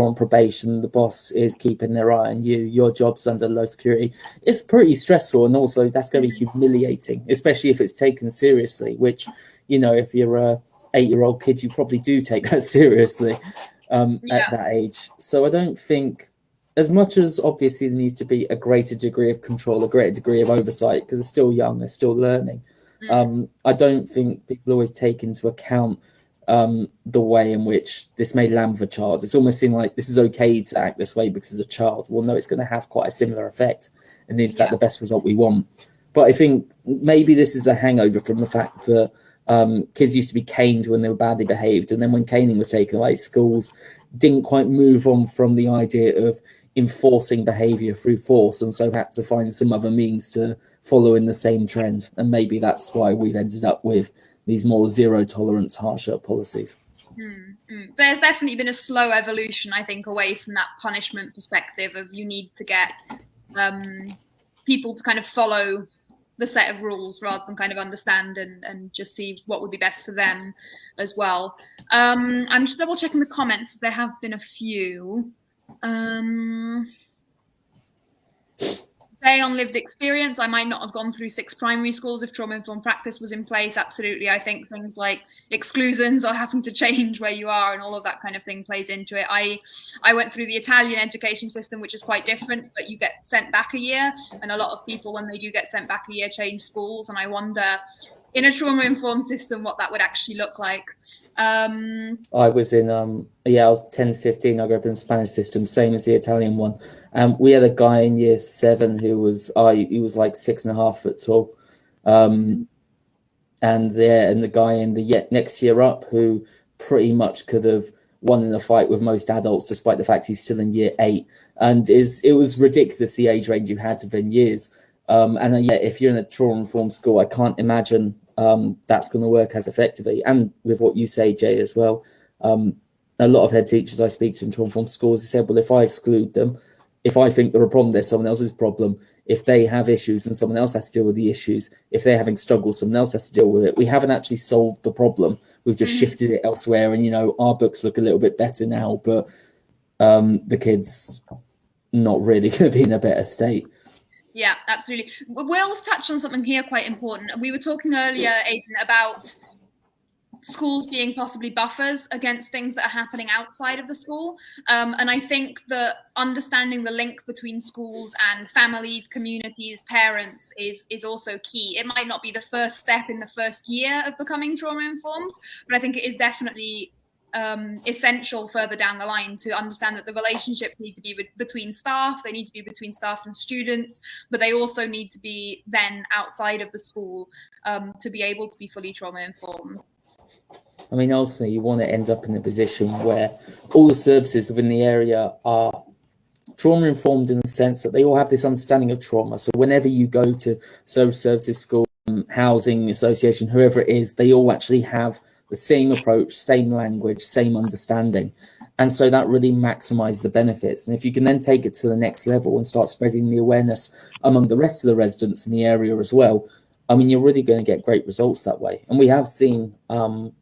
on probation, the boss is keeping their eye on you, your job's under low security. It's pretty stressful, and also that's going to be humiliating, especially if it's taken seriously, which, if you're a 8-year-old kid, you probably do take that seriously at that age. So I don't think, as much as obviously there needs to be a greater degree of control, a greater degree of oversight, because they're still young, they're still learning. I don't think people always take into account the way in which this may land with a child. It's almost seemed like this is okay to act this way because it's a child. Well, no, it's going to have quite a similar effect. And is that the best result we want? But I think maybe this is a hangover from the fact that kids used to be caned when they were badly behaved. And then when caning was taken away, schools didn't quite move on from the idea of enforcing behavior through force, and so had to find some other means to follow in the same trend. And maybe that's why we've ended up with these more zero tolerance, harsher policies. There's definitely been a slow evolution, I think, away from that punishment perspective of you need to get people to kind of follow the set of rules rather than kind of understand and just see what would be best for them as well. I'm just double checking the comments. There have been a few. Say on lived experience, I might not have gone through 6 primary schools if trauma-informed practice was in place. Absolutely. I think things like exclusions or having to change where you are and all of that kind of thing plays into it. I went through the Italian education system, which is quite different, but you get sent back a year. And a lot of people, when they do get sent back a year, change schools. And I wonder, in a trauma-informed system, what that would actually look like. I was in, I was 10 to 15. I grew up in the Spanish system, same as the Italian one. We had a guy in year 7 who was, he was like 6.5 foot tall. And the guy in the next year up who pretty much could have won in a fight with most adults, despite the fact he's still in year 8. And it was ridiculous, the age range you had within years. If you're in a trauma-informed school, I can't imagine that's going to work as effectively. And with what you say, Jay, as well, a lot of head teachers I speak to in trauma-informed schools have said, well, if I exclude them, if I think they're a problem, they're someone else's problem. If they have issues and someone else has to deal with the issues, if they're having struggles, someone else has to deal with it. We haven't actually solved the problem. We've just shifted it elsewhere. And, our books look a little bit better now, but the kids not really going to be in a better state. Yeah, absolutely. Will's touched on something here quite important. We were talking earlier, Aidan, about schools being possibly buffers against things that are happening outside of the school. And I think that understanding the link between schools and families, communities, parents is also key. It might not be the first step in the first year of becoming trauma-informed, but I think it is definitely essential further down the line to understand that the relationships need to be between staff, they need to be between staff and students, but they also need to be then outside of the school to be able to be fully trauma-informed. I mean, ultimately, you want to end up in a position where all the services within the area are trauma-informed in the sense that they all have this understanding of trauma. So whenever you go to social services, school, housing association, whoever it is, they all actually have the same approach, same language, same understanding. And so that really maximizes the benefits. And if you can then take it to the next level and start spreading the awareness among the rest of the residents in the area as well, I mean, you're really going to get great results that way. And we have seen,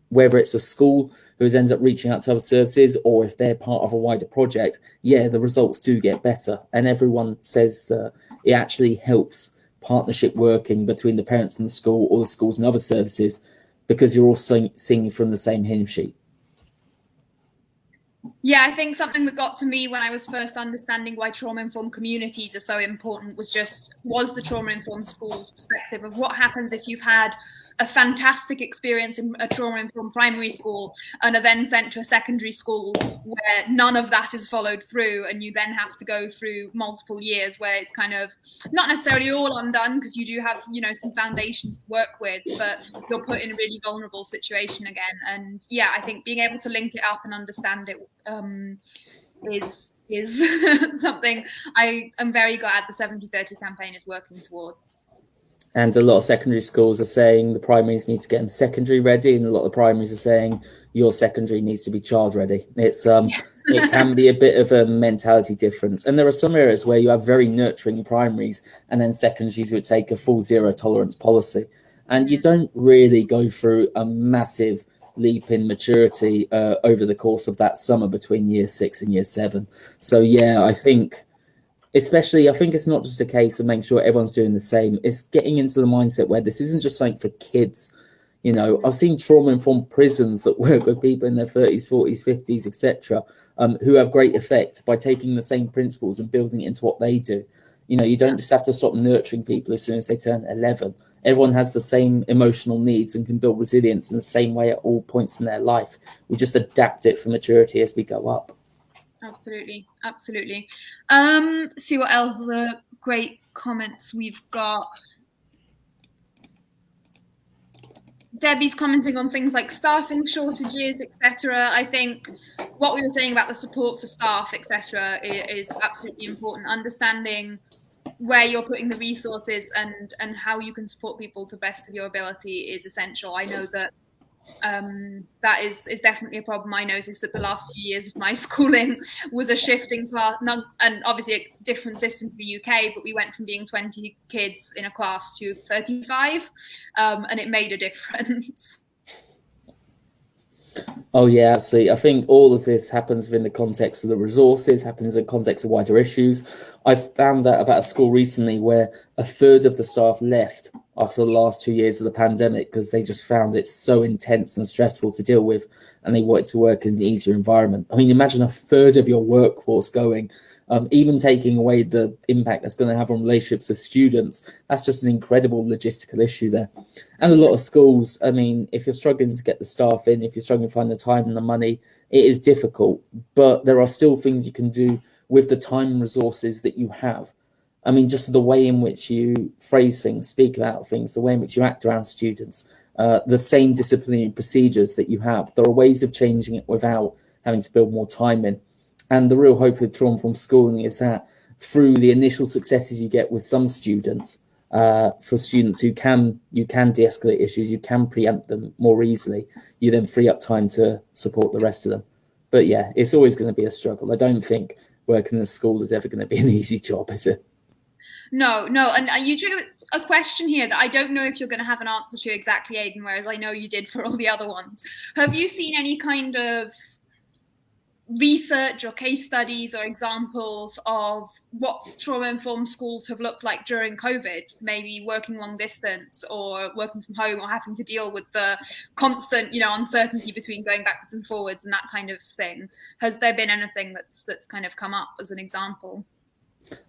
whether it's a school who ends up reaching out to other services or if they're part of a wider project, the results do get better. And everyone says that it actually helps partnership working between the parents and the school or the schools and other services, because you're all singing from the same hymn sheet. Yeah, I think something that got to me when I was first understanding why trauma-informed communities are so important was the trauma-informed schools perspective of what happens if you've had a fantastic experience in a trauma-informed primary school and are then sent to a secondary school where none of that is followed through, and you then have to go through multiple years where it's kind of not necessarily all undone because you do have, some foundations to work with, but you're put in a really vulnerable situation again. And yeah, I think being able to link it up and understand it is something I am very glad the 70-30 campaign is working towards. And a lot of secondary schools are saying the primaries need to get them secondary ready, and a lot of the primaries are saying your secondary needs to be child ready. It's Yes. it can be a bit of a mentality difference. And there are some areas where you have very nurturing primaries, and then secondaries would take a full zero tolerance policy. And you don't really go through a massive leap in maturity over the course of that summer between year 6 and year 7. So yeah, I think it's not just a case of making sure everyone's doing the same. It's getting into the mindset where this isn't just something for kids. I've seen trauma-informed prisons that work with people in their 30s, 40s, 50s, etc., who have great effect by taking the same principles and building it into what they do. You don't just have to stop nurturing people as soon as they turn 11. Everyone has the same emotional needs and can build resilience in the same way at all points in their life. We just adapt it for maturity as we go up. Absolutely. See what else the great comments we've got. Debbie's commenting on things like staffing shortages, etc. I think what we were saying about the support for staff, etc., is absolutely important. Understanding where you're putting the resources and how you can support people to the best of your ability is essential. I know that that is definitely a problem. I noticed that the last few years of my schooling was a shifting class, and obviously a different system to the UK, but we went from being 20 kids in a class to 35, and it made a difference. Oh yeah, absolutely. I think all of this happens within the context of the resources, happens in the context of wider issues. I found that about a school recently where a third of the staff left after the last 2 years of the pandemic because they just found it so intense and stressful to deal with, and they wanted to work in an easier environment. I mean, imagine a third of your workforce going. Even taking away the impact that's going to have on relationships with students, that's just an incredible logistical issue there. And a lot of schools, I mean, if you're struggling to get the staff in, if you're struggling to find the time and the money, it is difficult. But there are still things you can do with the time and resources that you have. I mean, just the way in which you phrase things, speak about things, the way in which you act around students, the same disciplinary procedures that you have. There are ways of changing it without having to build more time in. And the real hope of trauma-informed schooling is that through the initial successes you get with some students, for students you can de-escalate issues, you can preempt them more easily, you then free up time to support the rest of them. But yeah, it's always going to be a struggle. I don't think working in a school is ever going to be an easy job, is it? No, and you triggered a question here that I don't know if you're going to have an answer to exactly, Aidan, whereas I know you did for all the other ones. Have you seen any kind of research or case studies or examples of what trauma-informed schools have looked like during COVID, maybe working long distance or working from home or having to deal with the constant, uncertainty between going backwards and forwards and that kind of thing? Has there been anything that's kind of come up as an example?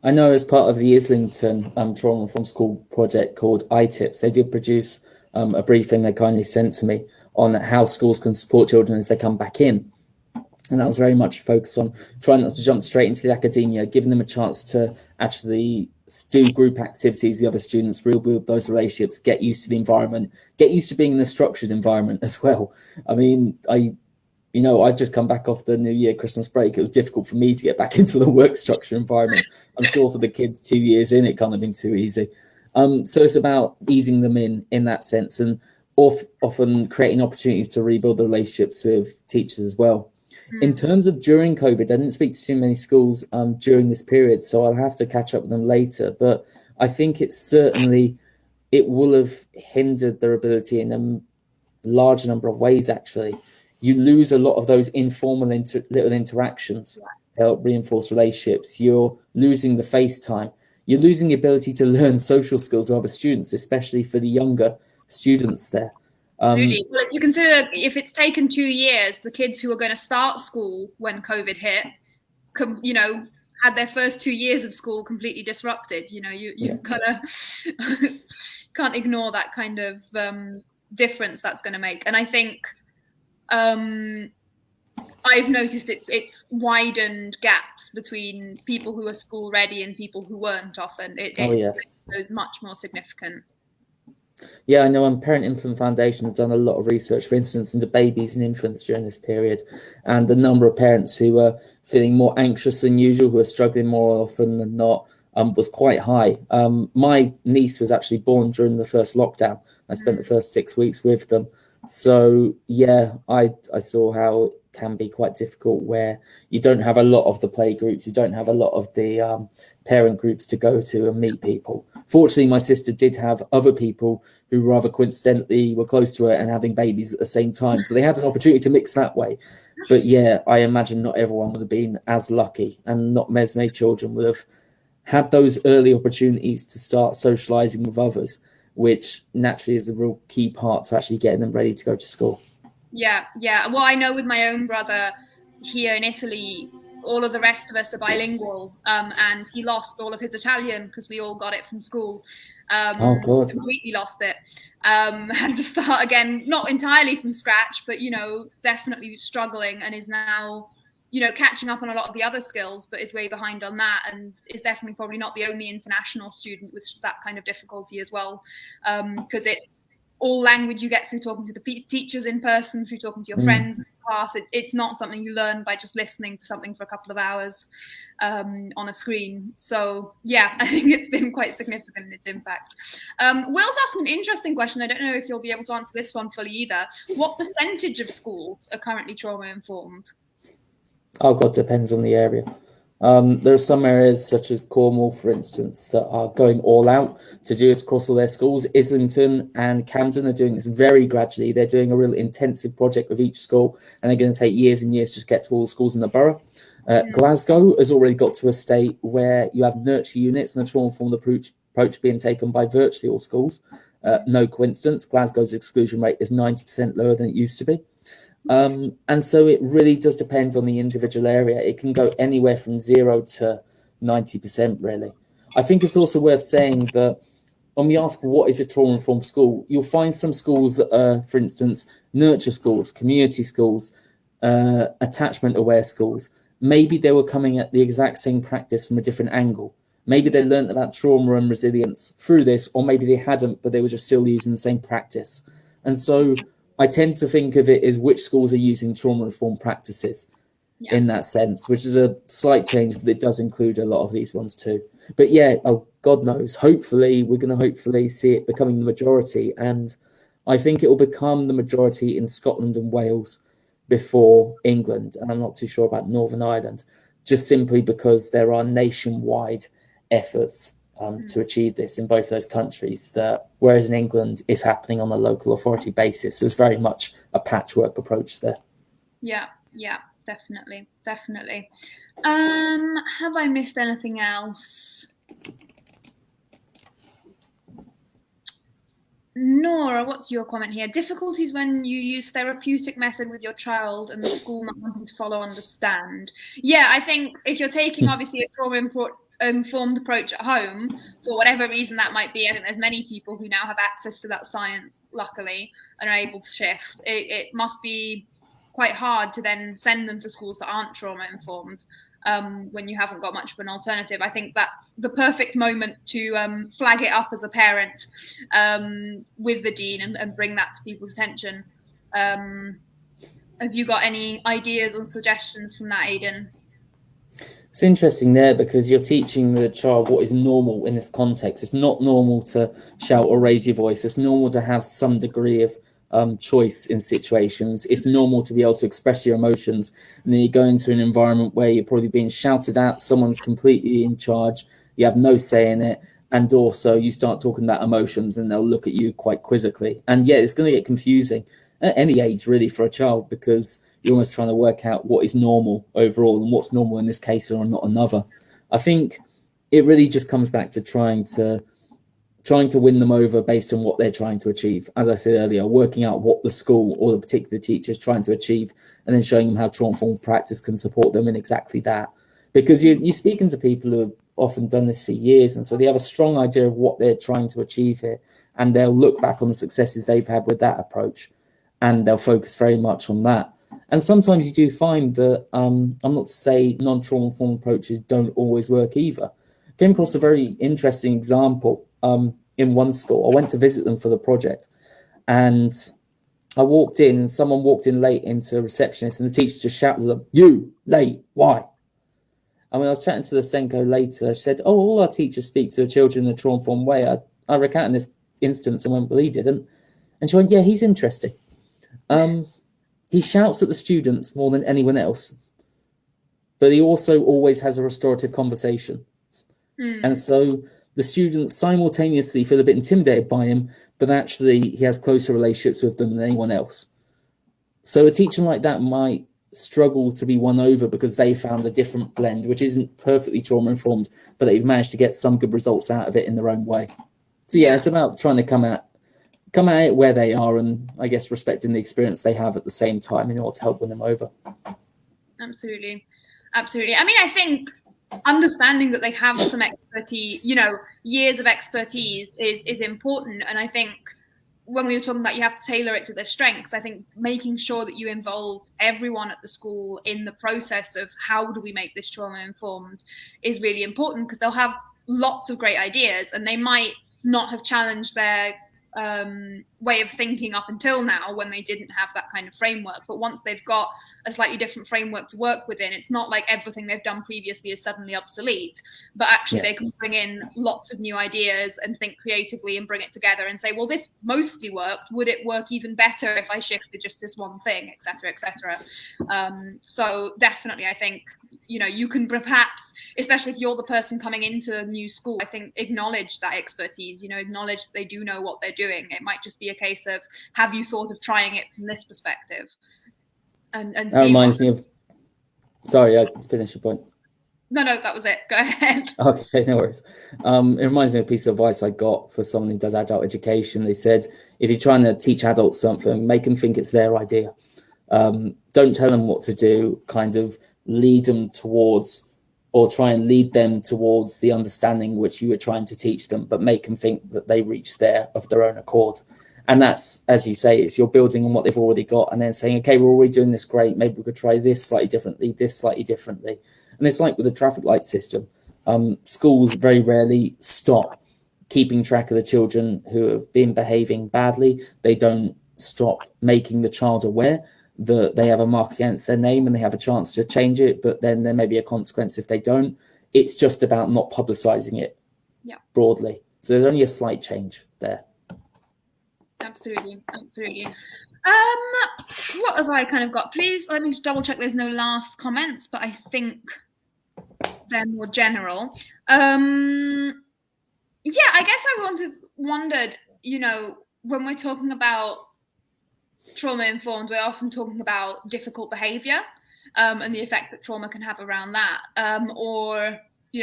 I know as part of the Islington trauma-informed school project called iTips, they did produce a briefing they kindly sent to me on how schools can support children as they come back in. And that was very much focused on trying not to jump straight into the academia, giving them a chance to actually do group activities, the other students, rebuild those relationships, get used to the environment, get used to being in a structured environment as well. I mean, I just come back off the New Year Christmas break. It was difficult for me to get back into the work structure environment. I'm sure for the kids 2 years in, it can't have been too easy. So it's about easing them in that sense, and often creating opportunities to rebuild the relationships with teachers as well. In terms of during COVID, I didn't speak to too many schools during this period, so I'll have to catch up with them later. But I think it will have hindered their ability in a large number of ways, actually. You lose a lot of those informal little interactions to help reinforce relationships. You're losing the face time. You're losing the ability to learn social skills of other students, especially for the younger students there. Absolutely. Well, if you consider if it's taken 2 years, the kids who are going to start school when COVID hit, had their first 2 years of school completely disrupted. You gotta can't ignore that kind of difference that's going to make. And I think I've noticed it's widened gaps between people who are school ready and people who weren't. Often it's much more significant. Yeah, I know. Parent Infant Foundation have done a lot of research, for instance, into babies and infants during this period, and the number of parents who are feeling more anxious than usual, who are struggling more often than not, was quite high. My niece was actually born during the first lockdown. I spent the first 6 weeks with them. So yeah, I saw how it can be quite difficult where you don't have a lot of the play groups, you don't have a lot of the parent groups to go to and meet people. Fortunately, my sister did have other people who rather coincidentally were close to her and having babies at the same time. So they had an opportunity to mix that way. But yeah, I imagine not everyone would have been as lucky, and not as many children would have had those early opportunities to start socializing with others, which naturally is a real key part to actually getting them ready to go to school. Yeah. Well, I know with my own brother here in Italy, all of the rest of us are bilingual, and he lost all of his Italian because we all got it from school. Oh God! Completely lost it. Had to start again, not entirely from scratch, but definitely struggling, and is now catching up on a lot of the other skills, but is way behind on that, and is definitely probably not the only international student with that kind of difficulty as well, because it's all language you get through talking to the teachers in person, through talking to your friends in class. It's not something you learn by just listening to something for a couple of hours on a screen. So yeah, I think it's been quite significant in its impact. Will's asked an interesting question. I don't know if you'll be able to answer this one fully either. What percentage of schools are currently trauma-informed? Oh God, depends on the area. There are some areas such as Cornwall, for instance, that are going all out to do this across all their schools. Islington and Camden are doing this very gradually. They're doing a real intensive project with each school, and they're going to take years and years to get to all the schools in the borough. Glasgow has already got to a state where you have nurture units and a trauma-informed approach being taken by virtually all schools. No coincidence, Glasgow's exclusion rate is 90% lower than it used to be. And so it really does depend on the individual area. It can go anywhere from 0 to 90%, really. I think it's also worth saying that when we ask what is a trauma-informed school, you'll find some schools that are, for instance, nurture schools, community schools, attachment-aware schools. Maybe they were coming at the exact same practice from a different angle. Maybe they learned about trauma and resilience through this, or maybe they hadn't, but they were just still using the same practice. And so I tend to think of it as which schools are using trauma-informed practices in that sense, which is a slight change, but it does include a lot of these ones too. But yeah, God knows, hopefully, we're going to see it becoming the majority. And I think it will become the majority in Scotland and Wales before England. And I'm not too sure about Northern Ireland, just simply because there are nationwide efforts to achieve this in both those countries, that whereas in England it's happening on a local authority basis. So it's very much a patchwork approach there. Yeah, definitely. Have I missed anything else? Nora, what's your comment here? Difficulties when you use therapeutic method with your child and the school not wanting to follow, understand. Yeah, I think if you're taking obviously a trauma-informed approach at home, for whatever reason that might be, I think there's many people who now have access to that science, luckily, and are able to shift. It must be quite hard to then send them to schools that aren't trauma-informed when you haven't got much of an alternative. I think that's the perfect moment to flag it up as a parent with the dean and bring that to people's attention. Have you got any ideas or suggestions from that, Aidan? It's interesting there because you're teaching the child what is normal in this context. It's not normal to shout or raise your voice. It's normal to have some degree of choice in situations. It's normal to be able to express your emotions. And then you go into an environment where you're probably being shouted at, someone's completely in charge, you have no say in it. And also you start talking about emotions and they'll look at you quite quizzically. And yeah, it's going to get confusing at any age really for a child, because you're almost trying to work out what is normal overall and what's normal in this case or not another. I think it really just comes back to trying to trying to win them over based on what they're trying to achieve. As I said earlier, working out what the school or the particular teacher is trying to achieve, and then showing them how trauma-informed practice can support them in exactly that. Because you're speaking to people who have often done this for years, and so they have a strong idea of what they're trying to achieve here, and they'll look back on the successes they've had with that approach, and they'll focus very much on that. And sometimes you do find that, I'm not to say non-trauma-informed approaches don't always work either. I came across a very interesting example in one school. I went to visit them for the project, and I walked in, and someone walked in late into a receptionist, and the teacher just shouted at them, "You, late, why?" And when I was chatting to the Senko later, she said, "Oh, all our teachers speak to the children in a trauma-informed way." I recounted this instance and went, "Well, he didn't." And she went, "Yeah, he's interesting. He shouts at the students more than anyone else, but he also always has a restorative conversation." And so the students simultaneously feel a bit intimidated by him, but actually he has closer relationships with them than anyone else. So a teacher like that might struggle to be won over because they found a different blend, which isn't perfectly trauma-informed, but they've managed to get some good results out of it in their own way. So yeah, it's about trying to come at it where they are, and I guess respecting the experience they have at the same time in order to help win them over. Absolutely. I mean, I think understanding that they have some expertise, years of expertise is important. And I think when we were talking about you have to tailor it to their strengths, I think making sure that you involve everyone at the school in the process of how do we make this trauma informed is really important, because they'll have lots of great ideas and they might not have challenged their way of thinking up until now when they didn't have that kind of framework. But once they've got a slightly different framework to work within, it's not like everything they've done previously is suddenly obsolete, but actually they can bring in lots of new ideas and think creatively and bring it together and say, well, this mostly worked, would it work even better if I shifted just this one thing, etc., etc. So definitely I think you can perhaps, especially if you're the person coming into a new school, I think acknowledge that expertise, acknowledge that they do know what they're doing. It might just be a case of, have you thought of trying it from this perspective? And that reminds me of, sorry, I finished your point. No, that was it. Go ahead. Okay, no worries. It reminds me of a piece of advice I got for someone who does adult education. They said, if you're trying to teach adults something, make them think it's their idea. Don't tell them what to do, kind of lead them towards, or try and lead them towards the understanding which you were trying to teach them, but make them think that they reached there of their own accord. And that's, as you say, it's you're building on what they've already got and then saying, okay, we're already doing this great. Maybe we could try this slightly differently, this slightly differently. And it's like with the traffic light system. Schools very rarely stop keeping track of the children who have been behaving badly. They don't stop making the child aware that they have a mark against their name and they have a chance to change it, but then there may be a consequence if they don't. It's just about not publicizing it broadly. So there's only a slight change there. Absolutely. What have I kind of got? Please let me just double check there's no last comments, but I think they're more general. I guess I wondered, when we're talking about trauma informed, we're often talking about difficult behavior and the effect that trauma can have around that, or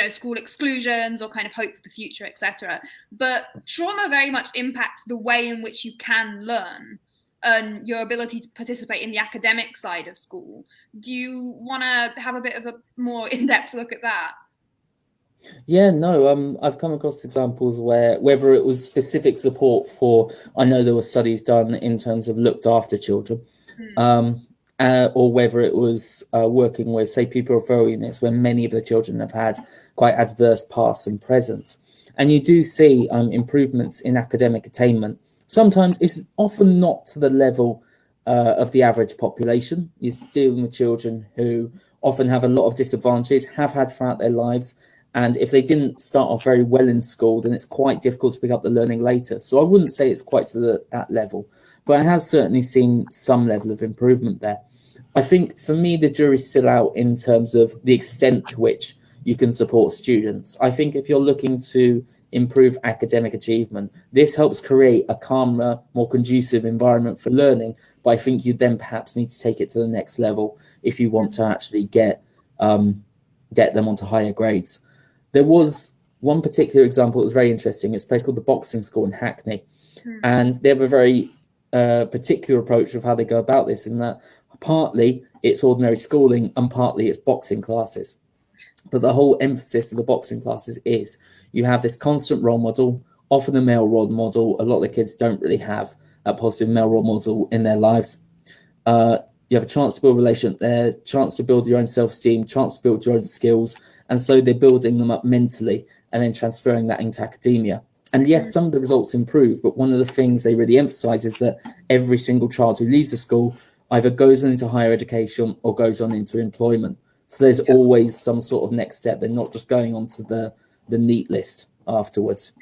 school exclusions or kind of hope for the future, etc. But trauma very much impacts the way in which you can learn and your ability to participate in the academic side of school. Do you want to have a bit of a more in-depth look at that? Yeah, no, I've come across examples where whether it was specific support for, I know there were studies done in terms of looked after children, or whether it was working with, say, people with referral units where many of the children have had quite adverse pasts and presence. And you do see improvements in academic attainment. Sometimes it's often not to the level of the average population. You're dealing with children who often have a lot of disadvantages, have had throughout their lives. And if they didn't start off very well in school, then it's quite difficult to pick up the learning later. So I wouldn't say it's quite to that level, but I have certainly seen some level of improvement there. I think for me, the jury's still out in terms of the extent to which you can support students. I think if you're looking to improve academic achievement, this helps create a calmer, more conducive environment for learning. But I think you then perhaps need to take it to the next level if you want to actually get them onto higher grades. There was One particular example that was very interesting, it's a place called the Boxing School in Hackney. And they have a very particular approach of how they go about this, in that partly it's ordinary schooling and partly it's boxing classes. But the whole emphasis of the boxing classes is you have this constant role model, often a male role model. A lot of the kids don't really have a positive male role model in their lives. You have a chance to build a relationship there, chance to build your own self-esteem, chance to build your own skills. And so they're building them up mentally and then transferring that into academia. And yes, some of the results improve, but one of the things they really emphasize is that every single child who leaves the school either goes on into higher education or goes on into employment. So there's always some sort of next step. They're not just going on to the neat list afterwards.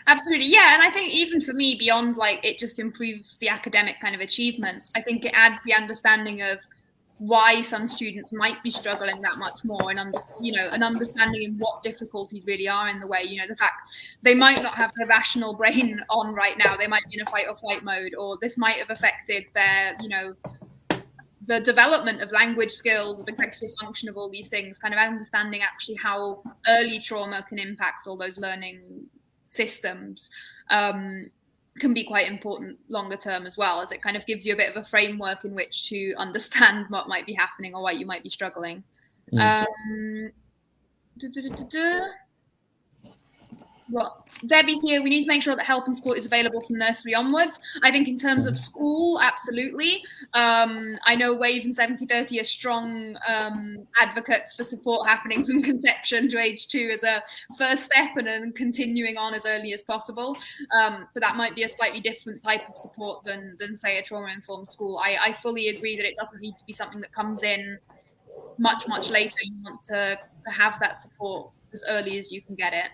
Absolutely, yeah. And I think even for me, beyond like it just improves the academic kind of achievements, I think it adds the understanding of why some students might be struggling that much more, and an understanding in what difficulties really are in the way. The fact they might not have their rational brain on right now, they might be in a fight or flight mode, or this might have affected their the development of language skills, of executive function, of all these things. Kind of understanding actually how early trauma can impact all those learning systems can be quite important longer term as well, as it kind of gives you a bit of a framework in which to understand what might be happening or why you might be struggling. Debbie's here. We need to make sure that help and support is available from nursery onwards. I think in terms of school, absolutely. I know Wave and 7030 are strong advocates for support happening from conception to age 2 as a first step, and then continuing on as early as possible. But that might be a slightly different type of support than say, a trauma-informed school. I fully agree that it doesn't need to be something that comes in much later. You want to have that support as early as you can get it.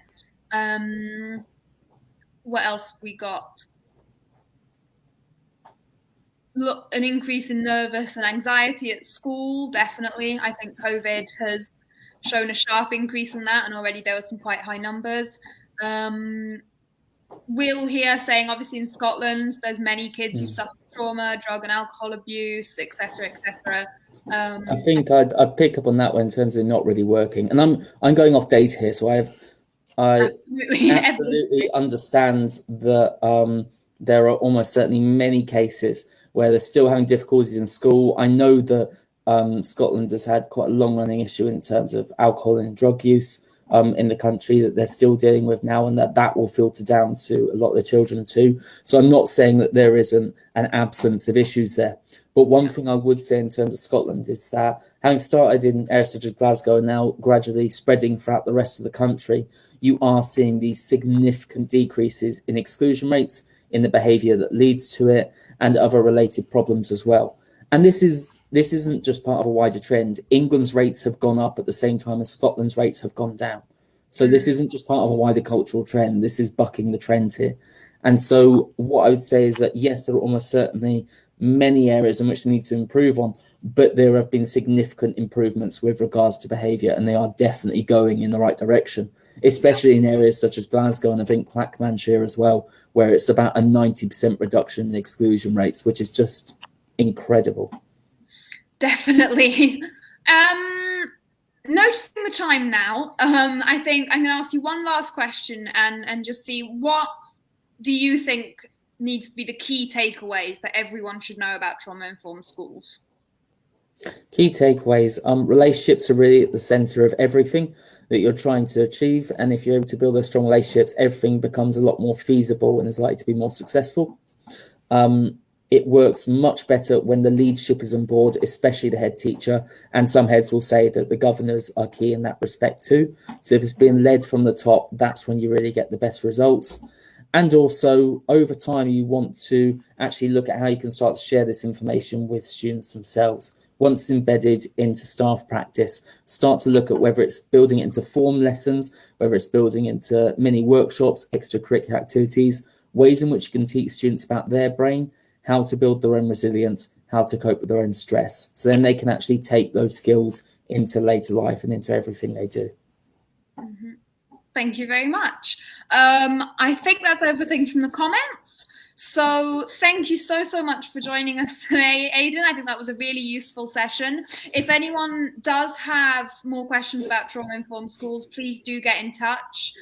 What else we got? Look, an increase in nervous and anxiety at school, definitely. I think COVID has shown a sharp increase in that, and already there were some quite high numbers. Will here saying, obviously in Scotland, there's many kids who suffer trauma, drug and alcohol abuse, etc., etc. I think I'd pick up on that one in terms of not really working, and I'm going off data here, so I absolutely understand that there are almost certainly many cases where they're still having difficulties in school. I know that Scotland has had quite a long-running issue in terms of alcohol and drug use in the country that they're still dealing with now, and that will filter down to a lot of the children too. So I'm not saying that there isn't an absence of issues there. But one thing I would say in terms of Scotland is that having started in areas such as Glasgow and now gradually spreading throughout the rest of the country, you are seeing these significant decreases in exclusion rates, in the behaviour that leads to it, and other related problems as well. And this isn't just part of a wider trend. England's rates have gone up at the same time as Scotland's rates have gone down. So this isn't just part of a wider cultural trend. This is bucking the trend here. And so what I would say is that, yes, there are almost certainly many areas in which they need to improve on, but there have been significant improvements with regards to behaviour, and they are definitely going in the right direction, especially in areas such as Glasgow and I think Clackmannshire as well, where it's about a 90% reduction in exclusion rates, which is just incredible. Definitely. Noticing the time now, I think I'm going to ask you one last question and just see, what do you think needs to be the key takeaways that everyone should know about trauma-informed schools? Key takeaways. Relationships are really at the centre of everything that you're trying to achieve, and if you're able to build those strong relationships, everything becomes a lot more feasible and is likely to be more successful. It works much better when the leadership is on board, especially the head teacher, and some heads will say that the governors are key in that respect too. So if it's being led from the top, that's when you really get the best results. And also, over time, you want to actually look at how you can start to share this information with students themselves. Once it's embedded into staff practice, start to look at whether it's building it into form lessons, whether it's building into mini workshops, extracurricular activities, ways in which you can teach students about their brain, how to build their own resilience, how to cope with their own stress. So then they can actually take those skills into later life and into everything they do. Thank you very much. I think that's everything from the comments. So thank you so much for joining us today, Aidan. I think that was a really useful session. If anyone does have more questions about trauma-informed schools, please do get in touch.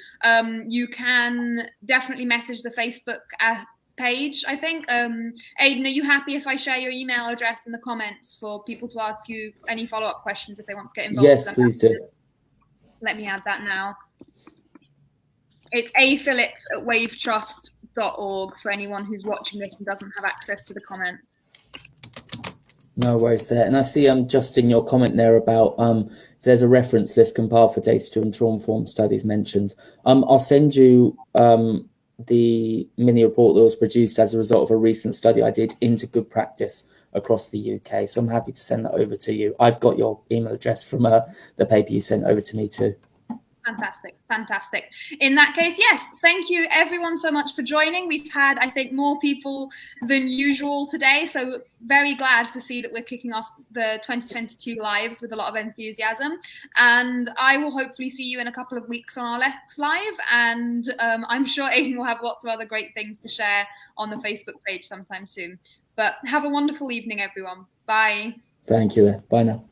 You can definitely message the Facebook page, I think. Aidan, are you happy if I share your email address in the comments for people to ask you any follow-up questions if they want to get involved? Yes, please do. Let me add that now. It's aphillips@wavetrust.org for anyone who's watching this and doesn't have access to the comments. No worries there. And I see just in your comment there about there's a reference list compiled for data-driven trauma-informed studies mentioned. I'll send you the mini report that was produced as a result of a recent study I did into good practice across the UK. So I'm happy to send that over to you. I've got your email address from the paper you sent over to me too. Fantastic. In that case, yes, thank you everyone so much for joining. We've had, I think, more people than usual today, so very glad to see that we're kicking off the 2022 lives with a lot of enthusiasm. And I will hopefully see you in a couple of weeks on our next live, and I'm sure Aidan will have lots of other great things to share on the Facebook page sometime soon. But have a wonderful evening, everyone. Bye. Thank you. Bye now.